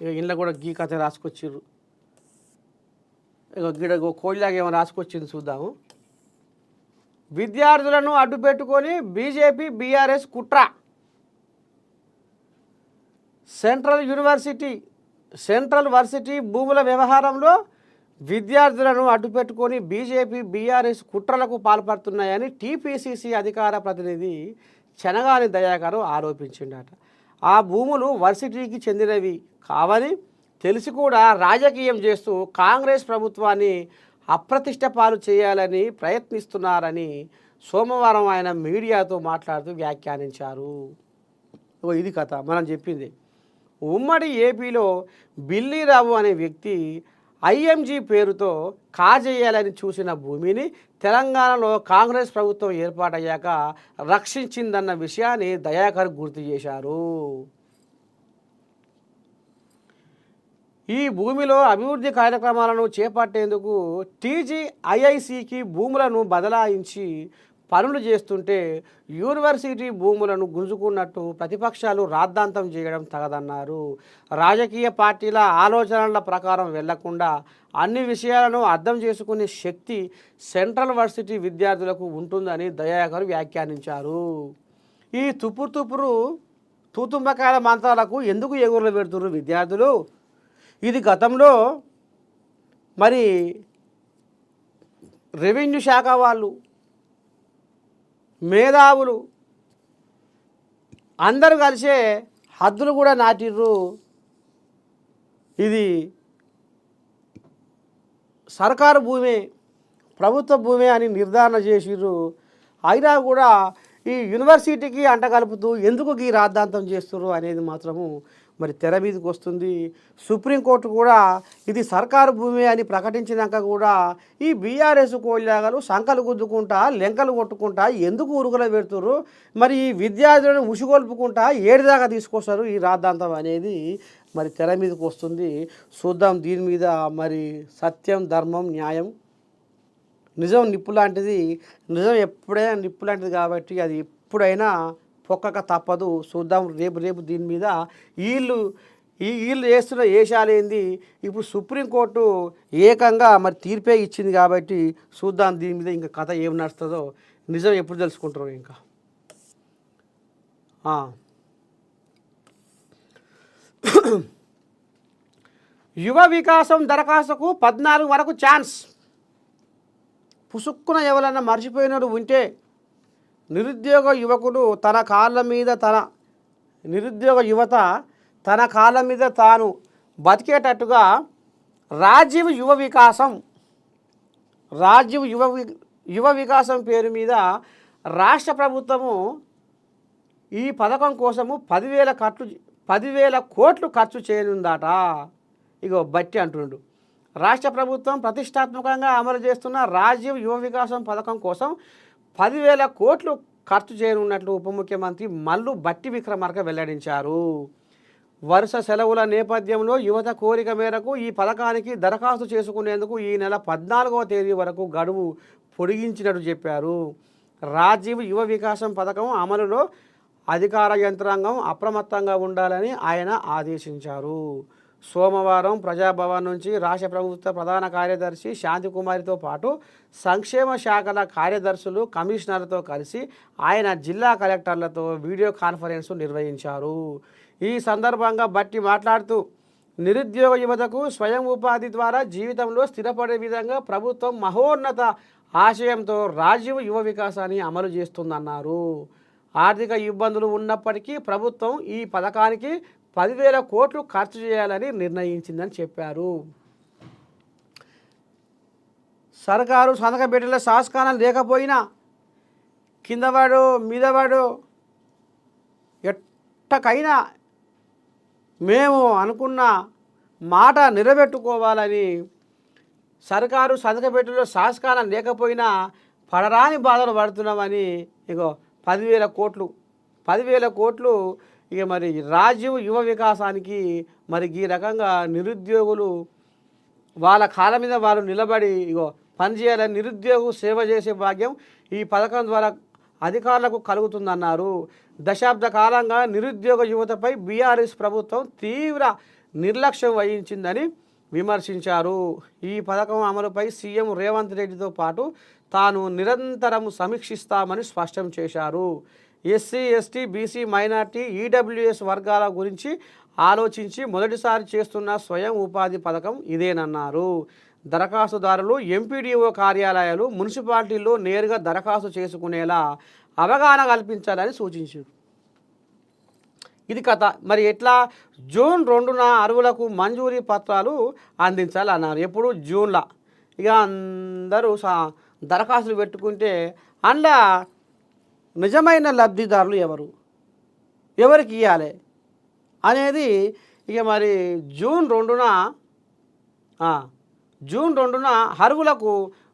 S1: ఇక ఇంట్లో కూడా గీ కథ రాసుకొచ్చారు. ఇక గిడ కోళ్ళలాగా ఏమో రాసుకొచ్చింది చూద్దాము. విద్యార్థులను అడ్డుపెట్టుకొని బీజేపీ బీఆర్ఎస్ కుట్ర. సెంట్రల్ యూనివర్సిటీ సెంట్రల్ వర్సిటీ భూముల వ్యవహారంలో విద్యార్థులను అడ్డుపెట్టుకొని బీజేపీ బీఆర్ఎస్ కుట్రలకు పాల్పడుతున్నాయని టీపీసీసీ అధికార ప్రతినిధి చెనగాని దయాకర్ ఆరోపించిందట. ఆ భూములు వర్సిటీకి చెందినవి కావని తెలిసి కూడా రాజకీయం చేస్తూ కాంగ్రెస్ ప్రభుత్వాన్ని అప్రతిష్ట పాలు చేయాలని ప్రయత్నిస్తున్నారని సోమవారం ఆయన మీడియాతో మాట్లాడుతూ వ్యాఖ్యానించారు. ఇది కథ మనం చెప్పింది. ఉమ్మడి ఏపీలో బిల్లీరావు అనే వ్యక్తి ఐఎంజీ పేరుతో కాజేయాలని చూసిన భూమిని తెలంగాణలో కాంగ్రెస్ ప్రభుత్వం ఏర్పాటయ్యాక రక్షించిందన్న విషయాన్ని దయాకర్ గుర్తు చేశారు. ఈ భూమిలో అభివృద్ధి కార్యక్రమాలను చేపట్టేందుకు టీజీఐఐసికి భూములను బదలాయించి పనులు చేస్తుంటే యూనివర్సిటీ భూములను గుంజుకున్నట్టు ప్రతిపక్షాలు రాద్ధాంతం చేయడం తగదన్నారు. రాజకీయ పార్టీల ఆలోచనల ప్రకారం వెళ్లకుండా అన్ని విషయాలను అర్థం చేసుకునే శక్తి సెంట్రల్ వర్సిటీ విద్యార్థులకు ఉంటుందని దయాకర్ వ్యాఖ్యానించారు. ఈ తూతుంబకాయల మంత్రాలకు ఎందుకు ఎగురులు పెడుతున్నారు విద్యార్థులు? ఇది గతంలో మరి రెవెన్యూ శాఖ వాళ్ళు, మేధావులు అందరూ కలిసే హద్దులు కూడా నాటిర్రు. ఇది సర్కారు భూమి, ప్రభుత్వ భూమి అని నిర్ధారణ చేసిర్రు. అయినా కూడా ఈ యూనివర్సిటీకి అంటగలుపుతూ ఎందుకు ఈ రాద్ధాంతం చేస్తుర్రు అనేది మాత్రము మరి తెర మీదకి వస్తుంది. సుప్రీంకోర్టు కూడా ఇది సర్కారు భూమి అని ప్రకటించినాక కూడా ఈ బీఆర్ఎస్ కోళ్ళాగలు సంకలు గుద్దుకుంటా లెంకలు కొట్టుకుంటా ఎందుకు ఉరుగులో పెడుతుర్రు? మరి ఈ విద్యార్థులను ఉసిగొల్పుకుంటా ఏడిదాకా తీసుకొస్తారు ఈ రాద్ధాంతం అనేది మరి తెర మీదకి వస్తుంది. చూద్దాం దీని మీద మరి సత్యం, ధర్మం, న్యాయం, నిజం నిప్పు లాంటిది. నిజం ఎప్పుడైనా నిప్పు లాంటిది కాబట్టి అది ఎప్పుడైనా పొక్కక తప్పదు. చూద్దాం రేపు దీని మీద వీళ్ళు చేస్తున్న ఏషాలేంది. ఇప్పుడు సుప్రీంకోర్టు ఏకంగా మరి తీర్పే ఇచ్చింది కాబట్టి చూద్దాం దీని మీద ఇంకా కథ ఏం నడుస్తుందో, నిజం ఎప్పుడు తెలుసుకుంటారో. ఇంకా యువ వికాసం దరఖాస్తుకు 14 వరకు ఛాన్స్. పుసుక్కున ఎవరన్నా మర్చిపోయినట్టు ఉంటే నిరుద్యోగ యువత తన కాళ్ళ మీద తాను బతికేటట్టుగా రాజీవ్ యువ వికాసం పేరు మీద రాష్ట్ర ప్రభుత్వము ఈ పథకం కోసము 10,000 కోట్లు ఖర్చు చేయనుందట. ఇగో బట్టి అంటుండు. రాష్ట్ర ప్రభుత్వం ప్రతిష్టాత్మకంగా అమలు చేస్తున్న రాజీవ్ యువ వికాసం పథకం కోసం 10,000 కోట్లు ఖర్చు చేయనున్నట్లు ఉప ముఖ్యమంత్రి మల్లు బట్టి విక్రమార్క వెల్లడించారు. వరుస సెలవుల నేపథ్యంలో యువత కోరిక మేరకు ఈ పథకానికి దరఖాస్తు చేసుకునేందుకు ఈ నెల 14వ తేదీ వరకు గడువు పొడిగించినట్టు చెప్పారు. రాజీవ్ యువ వికాసం పథకం అమలులో అధికార యంత్రాంగం అప్రమత్తంగా ఉండాలని ఆయన ఆదేశించారు. సోమవారం ప్రజాభవన్ నుంచి రాష్ట్ర ప్రభుత్వ ప్రధాన కార్యదర్శి శాంతికుమారితో పాటు సంక్షేమ శాఖల కార్యదర్శులు, కమిషనర్లతో కలిసి ఆయన జిల్లా కలెక్టర్లతో వీడియో కాన్ఫరెన్స్ నిర్వహించారు. ఈ సందర్భంగా బట్టి మాట్లాడుతూ నిరుద్యోగ యువతకు స్వయం ఉపాధి ద్వారా జీవితంలో స్థిరపడే విధంగా ప్రభుత్వం మహోన్నత ఆశయంతో రాజీవ్ యువ వికాసాన్ని అమలు చేస్తుందన్నారు. ఆర్థిక ఇబ్బందులు ఉన్నప్పటికీ ప్రభుత్వం ఈ పథకానికి 10,000 కోట్లు ఖర్చు చేయాలని నిర్ణయించిందని చెప్పారు. సర్కారు సంతక పెట్టిన శాసకాలం లేకపోయినా కిందవాడు మీదవాడు ఎట్టకైనా మేము అనుకున్న మాట నిలబెట్టుకోవాలని, సర్కారు సంతక పెట్టిన శాసకాలం లేకపోయినా పడరాని బాధలు పడుతున్నామని ఇగో 10,000 కోట్లు ఇక మరి రాజీవ్ యువ వికాసానికి మరి ఈ రకంగా నిరుద్యోగులు వాళ్ళ కాళ్ళ మీద వాళ్ళు నిలబడి ఇగో పనిచేయాలని, నిరుద్యోగు సేవ చేసే భాగ్యం ఈ పథకం ద్వారా అధికారులకు కలుగుతుందన్నారు. దశాబ్ద కాలంగా నిరుద్యోగ యువతపై బీఆర్ఎస్ ప్రభుత్వం తీవ్ర నిర్లక్ష్యం వహించిందని విమర్శించారు. ఈ పథకం అమలుపై సీఎం రేవంత్ రెడ్డితో పాటు తాను నిరంతరం సమీక్షిస్తామని స్పష్టం చేశారు. SC ST BC minority EWS వర్గాల గురించి ఆలోచించి మొదటిసారి చేస్తున్న స్వయం ఉపాధి పథకం ఇదేనన్నారు. దరఖాస్తుదారులు ఎంపీడీఓ కార్యాలయాలు మున్సిపాలిటీల్లో నేరుగా దరఖాస్తు చేసుకునేలా అవగాహన కల్పించాలని సూచించారు. ఇది కథ. మరి ఎట్లా? జూన్ 2న అర్హులకు మంజూరీ పత్రాలు అందించాలన్నారు. ఎప్పుడు? జూన్లో. ఇక అందరూ దరఖాస్తులు పెట్టుకుంటే అందులో నిజమైన లబ్ధిదారులు ఎవరికి ఇవ్వాలి అనేది ఇక మరి జూన్ 2న అర్హులకు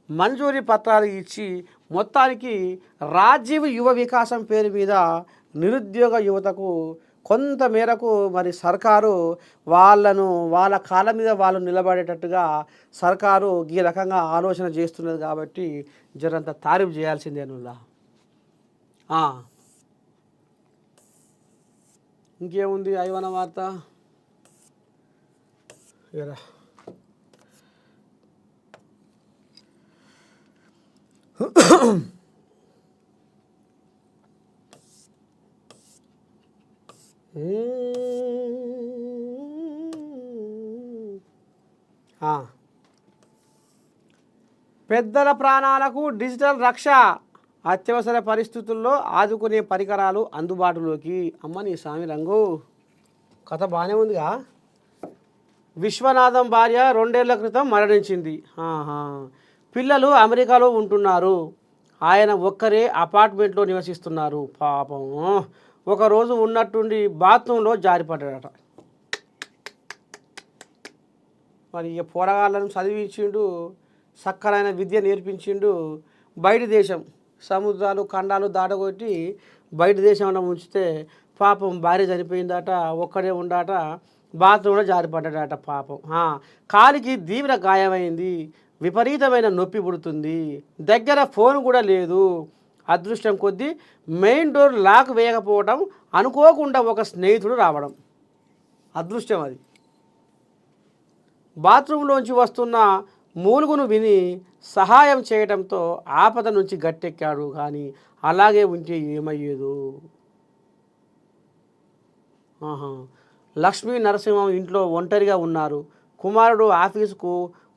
S1: మంజూరీ పత్రాలు ఇచ్చి మొత్తానికి రాజీవ్ యువ వికాసం పేరు మీద నిరుద్యోగ యువతకు కొంత మేరకు మరి సర్కారు వాళ్ళ కాళ్ళ మీద వాళ్ళు నిలబడేటట్టుగా సర్కారు ఈ రకంగా ఆలోచన చేస్తున్నది. కాబట్టి జరంత తారీఫ్ చేయాల్సిందేనులా. ఇంకేముంది ఐవన వార్త? ఇరా పెద్దల ప్రాణాలకు డిజిటల్ రక్ష, అత్యవసర పరిస్థితుల్లో ఆదుకునే పరికరాలు అందుబాటులోకి. అమ్మ నీ స్వామి రంగు, కథ బాగానే ఉందిగా. విశ్వనాథం భార్య 2 ఏళ్ల క్రితం మరణించింది. పిల్లలు అమెరికాలో ఉంటున్నారు. ఆయన ఒక్కరే అపార్ట్మెంట్లో నివసిస్తున్నారు. పాపం ఒకరోజు ఉన్నట్టుండి బాత్రూంలో జారిపడ్డాడట. మరి ఇక పోరగాళ్ళను చదివించిండు, చక్కనైన విద్య నేర్పించిండు. బయట దేశం సముద్రాలు ఖండాలు దాటగొట్టి బయట దేశంలో ఉంచితే పాపం భార్య చనిపోయిందట, ఒక్కడే ఉండాట, బాత్రూంలో జారిపడ్డాడట. పాపం కాలికి తీవ్ర గాయమైంది, విపరీతమైన నొప్పి పుడుతుంది, దగ్గర ఫోన్ కూడా లేదు. అదృష్టం కొద్దీ మెయిన్ డోర్ లాక్ వేయకపోవడం, అనుకోకుండా ఒక స్నేహితుడు రావడం అదృష్టం. అది బాత్రూంలోంచి వస్తున్న మూలుగును విని సహాయం చేయడంతో ఆపద నుంచి గట్టెక్కాడు. కానీ అలాగే ఉంటే ఏమయ్యేదో. లక్ష్మీ నరసింహం ఇంట్లో ఒంటరిగా ఉన్నారు. కుమారుడు ఆఫీసుకు,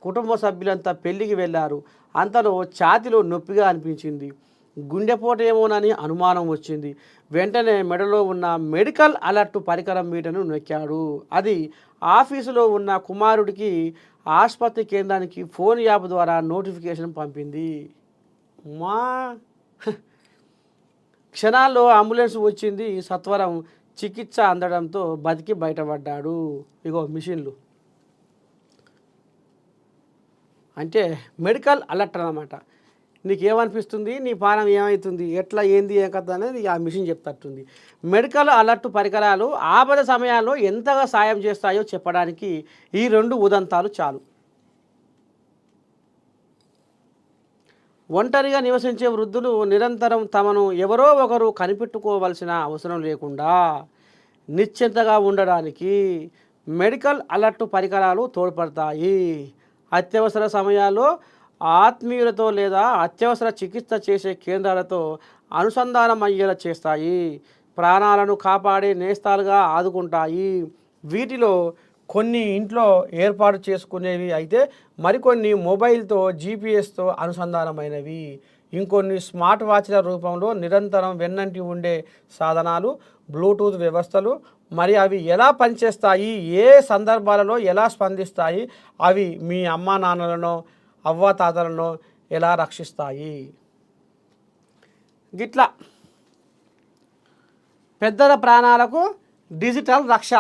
S1: కుటుంబ సభ్యులంతా పెళ్లికి వెళ్ళారు. అంతలో ఛాతీలో నొప్పిగా అనిపించింది. గుండెపోటు ఏమోనని అనుమానం వచ్చింది. వెంటనే మెడలో ఉన్న మెడికల్ అలర్ట్ పరికరం మీటను నొక్కాడు. అది ఆఫీసులో ఉన్న కుమారుడికి ఆసుపత్రి కేంద్రానికి ఫోన్ యాప్ ద్వారా నోటిఫికేషన్ పంపింది. మా క్షణాల్లో అంబులెన్స్ వచ్చింది. సత్వరం చికిత్స అందడంతో బతికి బయటపడ్డాడు. ఇగో మిషన్లు అంటే మెడికల్ అలర్ట్ అన్నమాట. నీకు ఏమనిపిస్తుంది, నీ పానం ఏమవుతుంది, ఎట్లా ఏంది ఏం కథ అనేది ఆ మిషన్ చెప్తట్టుంది. మెడికల్ అలర్ట్ పరికరాలు ఆపద సమయాల్లో ఎంతగా సాయం చేస్తాయో చెప్పడానికి ఈ 2 ఉదంతాలు చాలు. ఒంటరిగా నివసించే వృద్ధులు నిరంతరం తమను ఎవరో ఒకరు కనిపెట్టుకోవాల్సిన అవసరం లేకుండా నిశ్చింతగా ఉండడానికి మెడికల్ అలర్ట్ పరికరాలు తోడ్పడతాయి. అత్యవసర సమయాల్లో ఆత్మీయులతో లేదా అత్యవసర చికిత్స చేసే కేంద్రాలతో అనుసంధానం అయ్యేలా చేస్తాయి. ప్రాణాలను కాపాడే నేస్తాలుగా ఆదుకుంటాయి. వీటిలో కొన్ని ఇంట్లో ఏర్పాటు చేసుకునేవి అయితే మరికొన్ని మొబైల్తో జీపీఎస్తో అనుసంధానమైనవి. ఇంకొన్ని స్మార్ట్ వాచ్ల రూపంలో నిరంతరం వెన్నంటి ఉండే సాధనాలు, బ్లూటూత్ వ్యవస్థలు. మరి అవి ఎలా పనిచేస్తాయి, ఏ సందర్భాలలో ఎలా స్పందిస్తాయి, అవి మీ అమ్మా నాన్నలను అవ్వాతాతలను ఎలా రక్షిస్తాయి. గిట్లా పెద్దల ప్రాణాలకు డిజిటల్ రక్ష.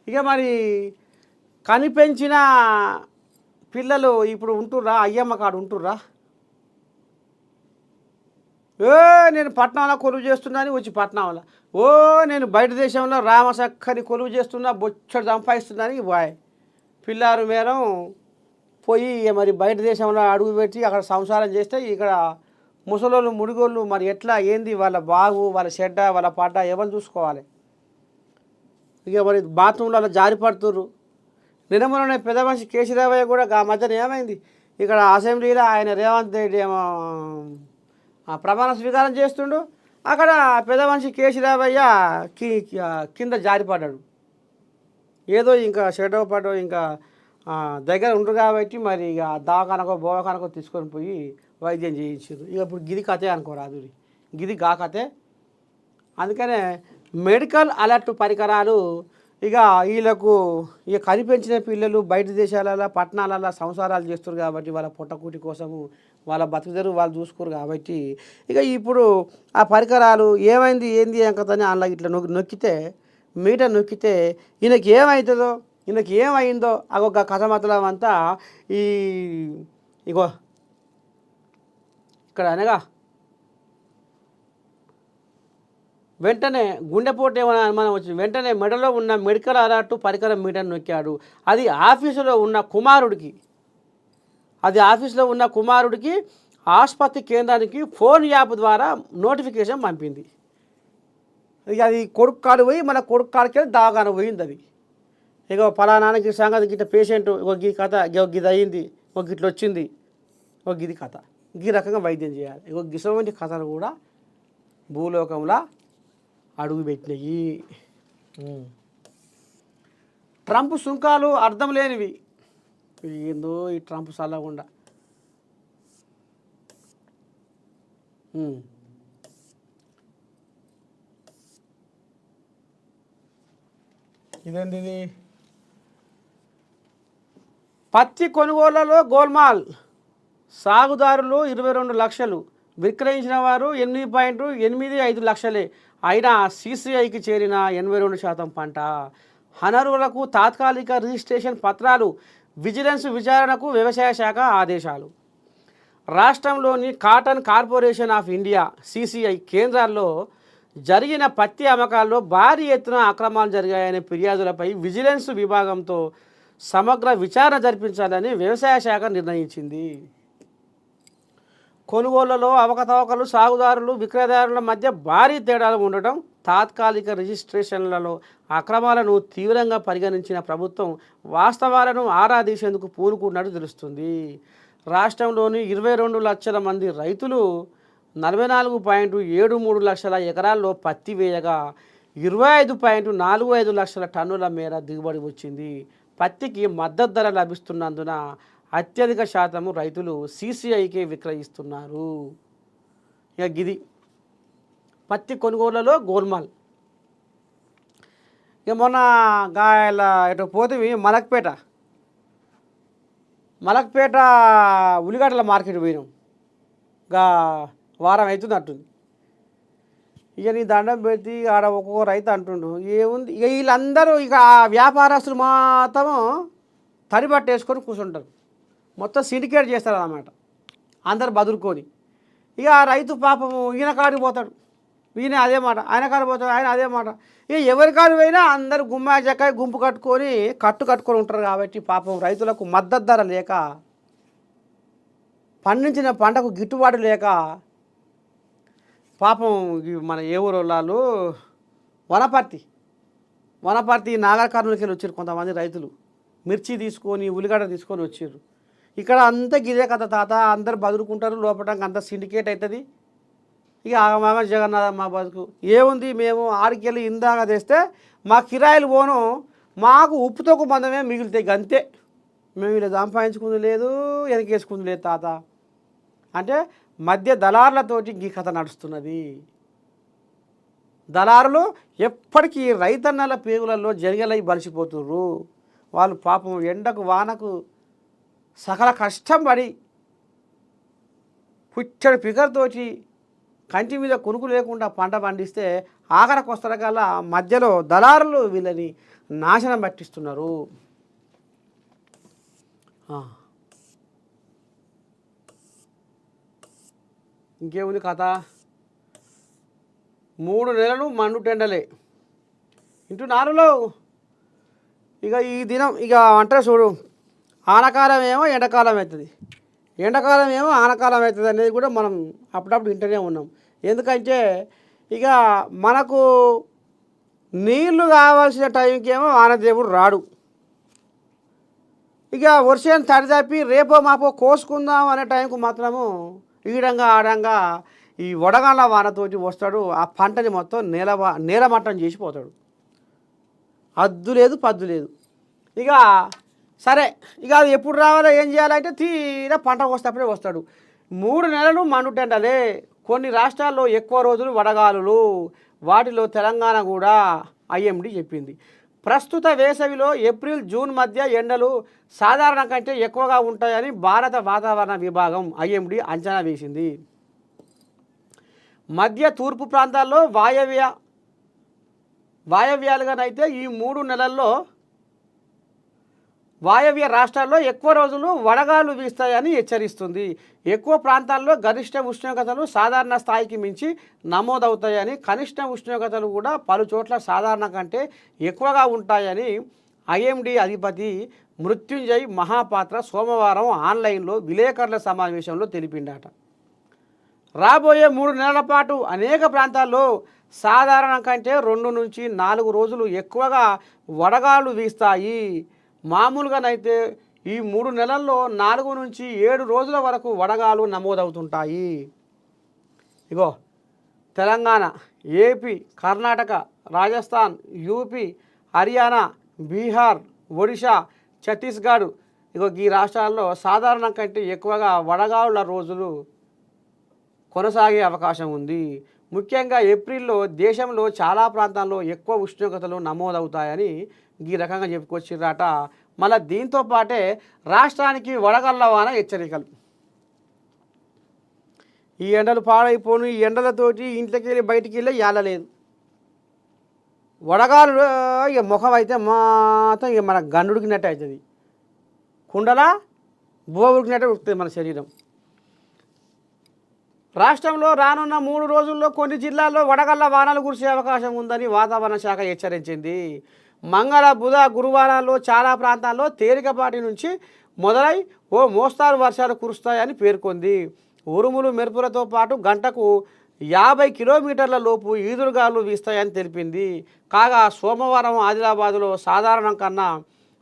S1: ఇక మరి కనిపెంచిన పిల్లలు ఇప్పుడు ఉంటుర్రా? అయ్యమ్మ కాడు ఉంటుర్రా? నేను పట్నంలో కొలువు చేస్తున్నాను వచ్చి పట్నంలో, నేను బయట దేశంలో రామసక్కని కొలువు చేస్తున్నా, బొచ్చడు సంపాదిస్తున్నాను బాయ్ పిల్లారు మేరం పోయి మరి బయట దేశంలో అడుగు పెట్టి అక్కడ సంసారం చేస్తే ఇక్కడ ముసలోళ్ళు ముడిగోళ్ళు మరి ఎట్లా ఏంది, వాళ్ళ బాగు, వాళ్ళ చెడ్డ, వాళ్ళ పడ్డ ఎవరు చూసుకోవాలి? ఇక మరి బాత్రూంలలో జారి పడుతుర్రు. నిన్నమనే పెద్ద మనిషి కేసీరావయ్య కూడా ఆ మధ్యన ఏమైంది, ఇక్కడ అసెంబ్లీలో ఆయన రేవంత్ రెడ్డి ఏమో ప్రమాణ స్వీకారం చేస్తుండు. అక్కడ పెద్ద మనిషి కేసీరావయ్య కింద జారిపడ్డాడు. ఏదో ఇంకా షెడో పడో ఇంకా దగ్గర ఉండరు కాబట్టి మరి ఇక దవాఖానకో బోవాఖానకో తీసుకొని పోయి వైద్యం చేయించారు. ఇక ఇప్పుడు గిది కథే అనుకోరాదు, గిది గా కథే. అందుకనే మెడికల్ అలర్ట్ పరికరాలు ఇక వీళ్ళకు ఇక కనిపెంచిన పిల్లలు బయట దేశాలలో పట్టణాలలో సంసారాలు చేస్తారు కాబట్టి వాళ్ళ పొట్టకూటి కోసము వాళ్ళ బతుకుదరు వాళ్ళు చూసుకోరు కాబట్టి ఇక ఇప్పుడు ఆ పరికరాలు ఏమైంది ఏంది ఎంకతని అందులో ఇట్లా నొక్కితే మీటర్ నొక్కితే ఈయనకి ఏమవుతుందో ఈయనకి ఏమైందో అగొక కథమతలం అంతా ఇగో ఇక్కడ అనగా వెంటనే గుండెపోటు ఏమైనా అనుమానం వచ్చింది. వెంటనే మెడలో ఉన్న మెడికల్ అలర్ట్ పరికరం మీటర్ నొక్కాడు. అది ఆఫీసులో ఉన్న కుమారుడికి ఆసుపత్రి కేంద్రానికి ఫోన్ యాప్ ద్వారా నోటిఫికేషన్ పంపింది. ఇక అది కొడుకు కాడు పోయి మన కొడుకు కాడికి వెళ్ళి దాగాన పోయింది. అది ఇక ఫలానానికి సంగతి గిట్ట పేషెంట్ ఒక గీ కథ గిది అయింది, ఒక గిట్ల వచ్చింది, ఒక గిది కథ, ఈ రకంగా వైద్యం చేయాలి. ఇక గిసవంటి కథలు కూడా భూలోకంలో అడుగు పెట్టినాయి. ట్రంప్ సుంకాలు అర్థం లేనివి. ఏందో ఈ ట్రంప్ చల్లకుండా ఇదేంటి ఇది? పత్తి కొనుగోళ్లలో గోల్మాల్. సాగుదారులు 22 లక్షలు, విక్రయించిన వారు 8.85 లక్షలే. అయినా సీసీఐకి చేరిన 82% పంట. అనర్హులకు తాత్కాలిక రిజిస్ట్రేషన్ పత్రాలు. విజిలెన్స్ విచారణకు వ్యవసాయ శాఖ ఆదేశాలు. రాష్ట్రంలోని cotton corporation of India CCI కేంద్రాల్లో జరిగిన పత్తి అమ్మకాల్లో భారీ ఎత్తున అక్రమాలు జరిగాయనే ఫిర్యాదులపై విజిలెన్స్ విభాగంతో సమగ్ర విచారణ జరిపించాలని వ్యవసాయ శాఖ నిర్ణయించింది. కొనుగోళ్లలో అవకతవకలు, సాగుదారులు విక్రయదారుల మధ్య భారీ తేడాలు ఉండటం, తాత్కాలిక రిజిస్ట్రేషన్లలో అక్రమాలను తీవ్రంగా పరిగణించిన ప్రభుత్వం వాస్తవాలను ఆరా తీసేందుకు పూనుకున్నట్టు తెలుస్తుంది. రాష్ట్రంలోని 22 లక్షల మంది రైతులు 44.73 లక్షల ఎకరాల్లో పత్తి వేయగా 25.45 లక్షల టన్నుల మేర దిగుబడి వచ్చింది. పత్తికి మద్దతు ధర లభిస్తున్నందున అత్యధిక శాతము రైతులు సీసీఐకే విక్రయిస్తున్నారు. ఇక గిది పత్తి కొనుగోళ్లలో గోల్మాల్. ఇక మొన్న గాయల ఎటు పోతే మలక్పేట ఉల్లిగడ్డల మార్కెట్ పోయినాం. గా వారం అవుతుంది అంటుంది. ఇక నీ దండం పెట్టి ఆడ ఒక్కొక్క రైతు అంటుండు ఏముంది. ఇక వీళ్ళందరూ ఇక వ్యాపారస్తులు మాత్రం తడిబట్టేసుకొని కూర్చుంటారు. మొత్తం సిండికేట్ చేస్తారు అన్నమాట, అందరు బదులుకొని. ఇక ఆ రైతు పాపము ఈయన కాడికి పోతాడు, ఈయన అదే మాట, ఆయన కాడికి పోతాడు, ఆయన అదే మాట. ఇక ఎవరి కాడికి పోయినా అందరు గుమ్మా జక్కాయి గుంపు కట్టుకొని ఉంటారు. కాబట్టి పాపం రైతులకు మద్దతు ధర లేక, పండించిన పంటకు గిట్టుబాటు లేక పాపం మన ఏ ఊరు వాళ్ళు వనపర్తి నాగర్ కర్నూలుకి వెళ్ళి వచ్చారు కొంతమంది రైతులు. మిర్చి తీసుకొని ఉల్లిగడ్డ తీసుకొని వచ్చారు. ఇక్కడ అంతా గిదే కథ తాత, అందరు బదులుకుంటారు. లోపటానికి అంతా సిండికేట్ అవుతుంది. ఇక మామ జగన్నాథ మా బతుకు ఏముంది, మేము ఆడికెళ్ళి ఇందాక తెస్తే మా కిరాయిలు పోను, మాకు ఉప్పుతోకు మందమే మిగులుతాయి, అంతే. మేము ఇలా సంపాదించుకుంది లేదు, వెనకేసుకుంది లేదు తాత అంటే మధ్య దళారులతోటి ఈ కథ నడుస్తున్నది. దళారులు ఎప్పటికీ రైతన్నల పేగులలో జరిగలై బలిసిపోతుర్రు. వాళ్ళు పాపం ఎండకు వానకు సకల కష్టం పడి పుచ్చడి పికర్తోటి కంటి మీద కొనుక్కు లేకుండా పంట పండిస్తే ఆఖరికి వస్తారు కల్లా మధ్యలో దళారులు వీళ్ళని నాశనం పట్టిస్తున్నారు. ఇంకేముంది కథ? 3 నెలలు మండుటెండలే ఇంటూ 4లో ఇక ఈ దినం ఇక అంటారు చూడు, ఆనకాలం ఏమో ఎండాకాలం అవుతుంది, ఎండాకాలం ఏమో ఆనకాలం అవుతుంది అనేది కూడా మనం అప్పుడప్పుడు వింటూనే ఉన్నాం. ఎందుకంటే ఇక మనకు నీళ్లు కావాల్సిన టైంకి ఏమో వానదేవుడు రాడు. ఇక వర్షం తడిదప్పి రేపో మాపో కోసుకుందాం అనే టైంకు మాత్రము ఈడంగా ఆడంగా ఈ వడగాళ్ళ వానతోటి వస్తాడు, ఆ పంటని మొత్తం నేలమట్టం చేసిపోతాడు. అద్దు లేదు పద్దు లేదు. ఇక సరే, ఇక అది ఎప్పుడు రావాలో ఏం చేయాలంటే తీరా పంట వస్తేప్పుడే వస్తాడు. 3 నెలలు మండుటెండలే. కొన్ని రాష్ట్రాల్లో ఎక్కువ రోజులు వడగాలులు, వాటిలో తెలంగాణ కూడా ఐఎండీ చెప్పింది. ప్రస్తుత వేసవిలో ఏప్రిల్ జూన్ మధ్య ఎండలు సాధారణ కంటే ఎక్కువగా ఉంటాయని భారత వాతావరణ విభాగం ఐఎండీ అంచనా వేసింది. మధ్య తూర్పు ప్రాంతాల్లో వాయవ్యాలుగానైతే ఈ 3 నెలల్లో వాయవ్య రాష్ట్రాల్లో ఎక్కువ రోజులు వడగాలు వీస్తాయని హెచ్చరిస్తుంది. ఎక్కువ ప్రాంతాల్లో గరిష్ట ఉష్ణోగ్రతలు సాధారణ స్థాయికి మించి నమోదవుతాయని, కనిష్ట ఉష్ణోగ్రతలు కూడా పలు చోట్ల సాధారణ కంటే ఎక్కువగా ఉంటాయని ఐఎండీ అధిపతి మృత్యుంజయ్ మహాపాత్ర సోమవారం ఆన్లైన్లో విలేకరుల సమావేశంలో తెలిపిండట. రాబోయే 3 నెలల పాటు అనేక ప్రాంతాల్లో సాధారణ కంటే 2 నుంచి 4 రోజులు ఎక్కువగా వడగాలు వీస్తాయి. మామూలుగానైతే ఈ 3 నెలల్లో 4 నుంచి 7 రోజుల వరకు వడగాలు నమోదవుతుంటాయి. ఇగో తెలంగాణ, ఏపీ, కర్ణాటక, రాజస్థాన్, యూపీ, హర్యానా, బీహార్, ఒడిశా, ఛత్తీస్గఢ్, ఇగో ఈ రాష్ట్రాల్లో సాధారణ కంటే ఎక్కువగా వడగాలుల రోజులు కొనసాగే అవకాశం ఉంది. ముఖ్యంగా ఏప్రిల్లో దేశంలో చాలా ప్రాంతాల్లో ఎక్కువ ఉష్ణోగ్రతలు నమోదవుతాయని ఈ రకంగా చెప్పుకొచ్చిర్రట. మళ్ళీ దీంతో పాటే రాష్ట్రానికి వడగళ్ల వాన హెచ్చరికలు. ఈ ఎండలు పాడైపోను, ఈ ఎండలతోటి ఇంట్లోకి వెళ్ళి బయటికి వెళ్ళి ఏలలేదు. వడగాలు ఇక ముఖం అయితే మాత్రం ఇక మన గన్నుడికినట్టు అవుతుంది, కుండలా బువ్వ ఉడికినట్టు ఉడుకుతుంది మన శరీరం. రాష్ట్రంలో రానున్న 3 రోజుల్లో కొన్ని జిల్లాల్లో వడగళ్ల వానలు కురిసే అవకాశం ఉందని వాతావరణ శాఖ హెచ్చరించింది. మంగళ, బుధ, గురువారాల్లో చాలా ప్రాంతాల్లో తేలికపాటి నుంచి మొదలై ఓ మోస్తారు వర్షాలు కురుస్తాయని పేర్కొంది. ఉరుములు మెరుపులతో పాటు గంటకు 50 కిలోమీటర్ల లోపు ఈదురుగాలు వీస్తాయని తెలిపింది. కాగా సోమవారం ఆదిలాబాదులో సాధారణం కన్నా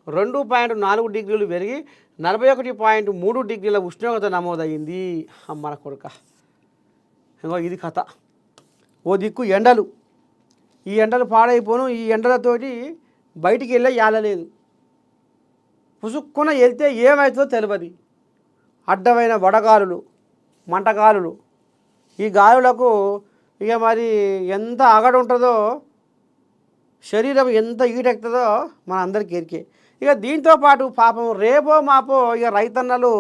S1: 2.4 డిగ్రీలు పెరిగి 41.3 డిగ్రీల ఉష్ణోగ్రత నమోదైంది. అమ్మన కొడుక, ఇది కథ. ఓ దిక్కు ఎండలు, ఈ ఎండలు పాడైపోను, ఈ ఎండలతోటి బయటికి వెళ్ళే ఏలలేదు. పుసుక్కున వెళ్తే ఏమవుతుందో తెలియదు. అడ్డమైన వడగాలులు, మంటగాలులు, ఈ గాలులకు ఇక మరి ఎంత అగడు ఉంటుందో, శరీరం ఎంత ఈటెక్కుతుందో మన అందరికీ ఎరికే. ఇక దీంతో పాటు పాపం రేపో మాపో ఇక రైతన్నలు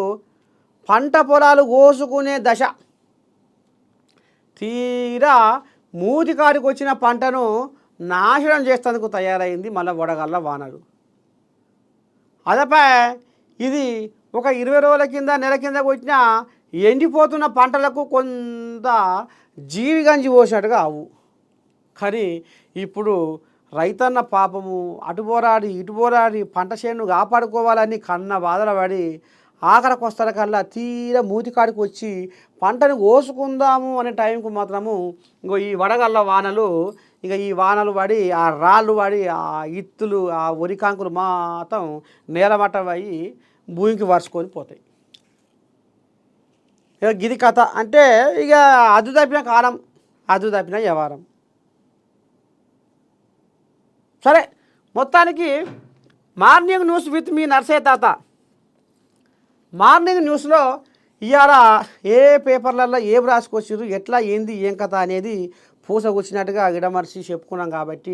S1: పంట పొలాలు కోసుకునే దశ. తీరా మూతికాడికి వచ్చిన పంటను నాశనం చేసేందుకు తయారైంది మళ్ళీ వడగళ్ళ వానలు. అదపై ఇది ఒక 20 రోజుల కింద, నెల కింద వచ్చిన ఎండిపోతున్న పంటలకు కొంత జీవి గంజి పోసినట్టుగా అవు. కానీ ఇప్పుడు రైతన్న పాపము అటు పోరాడి ఇటు పోరాడి పంట చేను కాపాడుకోవాలని కన్న బాధలు పడి ఆఖరికి వస్తారు కల్లా తీరా మూతికాడికి వచ్చి పంటను కోసుకుందాము అనే టైంకు మాత్రము ఇంకో ఈ వడగళ్ళ వానలు, ఇక ఈ వానలు పడి ఆ రాళ్ళు పడి ఆ ఇత్తులు ఆ వరికాంకులు మాత్రం నేలమట్టం అయ్యి భూమికి వరుసుకొని పోతాయి. ఇక గిది కథ. అంటే ఇక అదు తప్పిన కాలం, అదు తప్పిన వ్యవహారం. సరే, మొత్తానికి morning news with me Narsaiah తాత. మార్నింగ్ న్యూస్లో ఇవాళ ఏ పేపర్లలో ఏం రాసుకొచ్చారు, ఎట్లా ఏంది ఏం కథ అనేది పూసకొచ్చినట్టుగా గిడమర్చి చెప్పుకున్నాం. కాబట్టి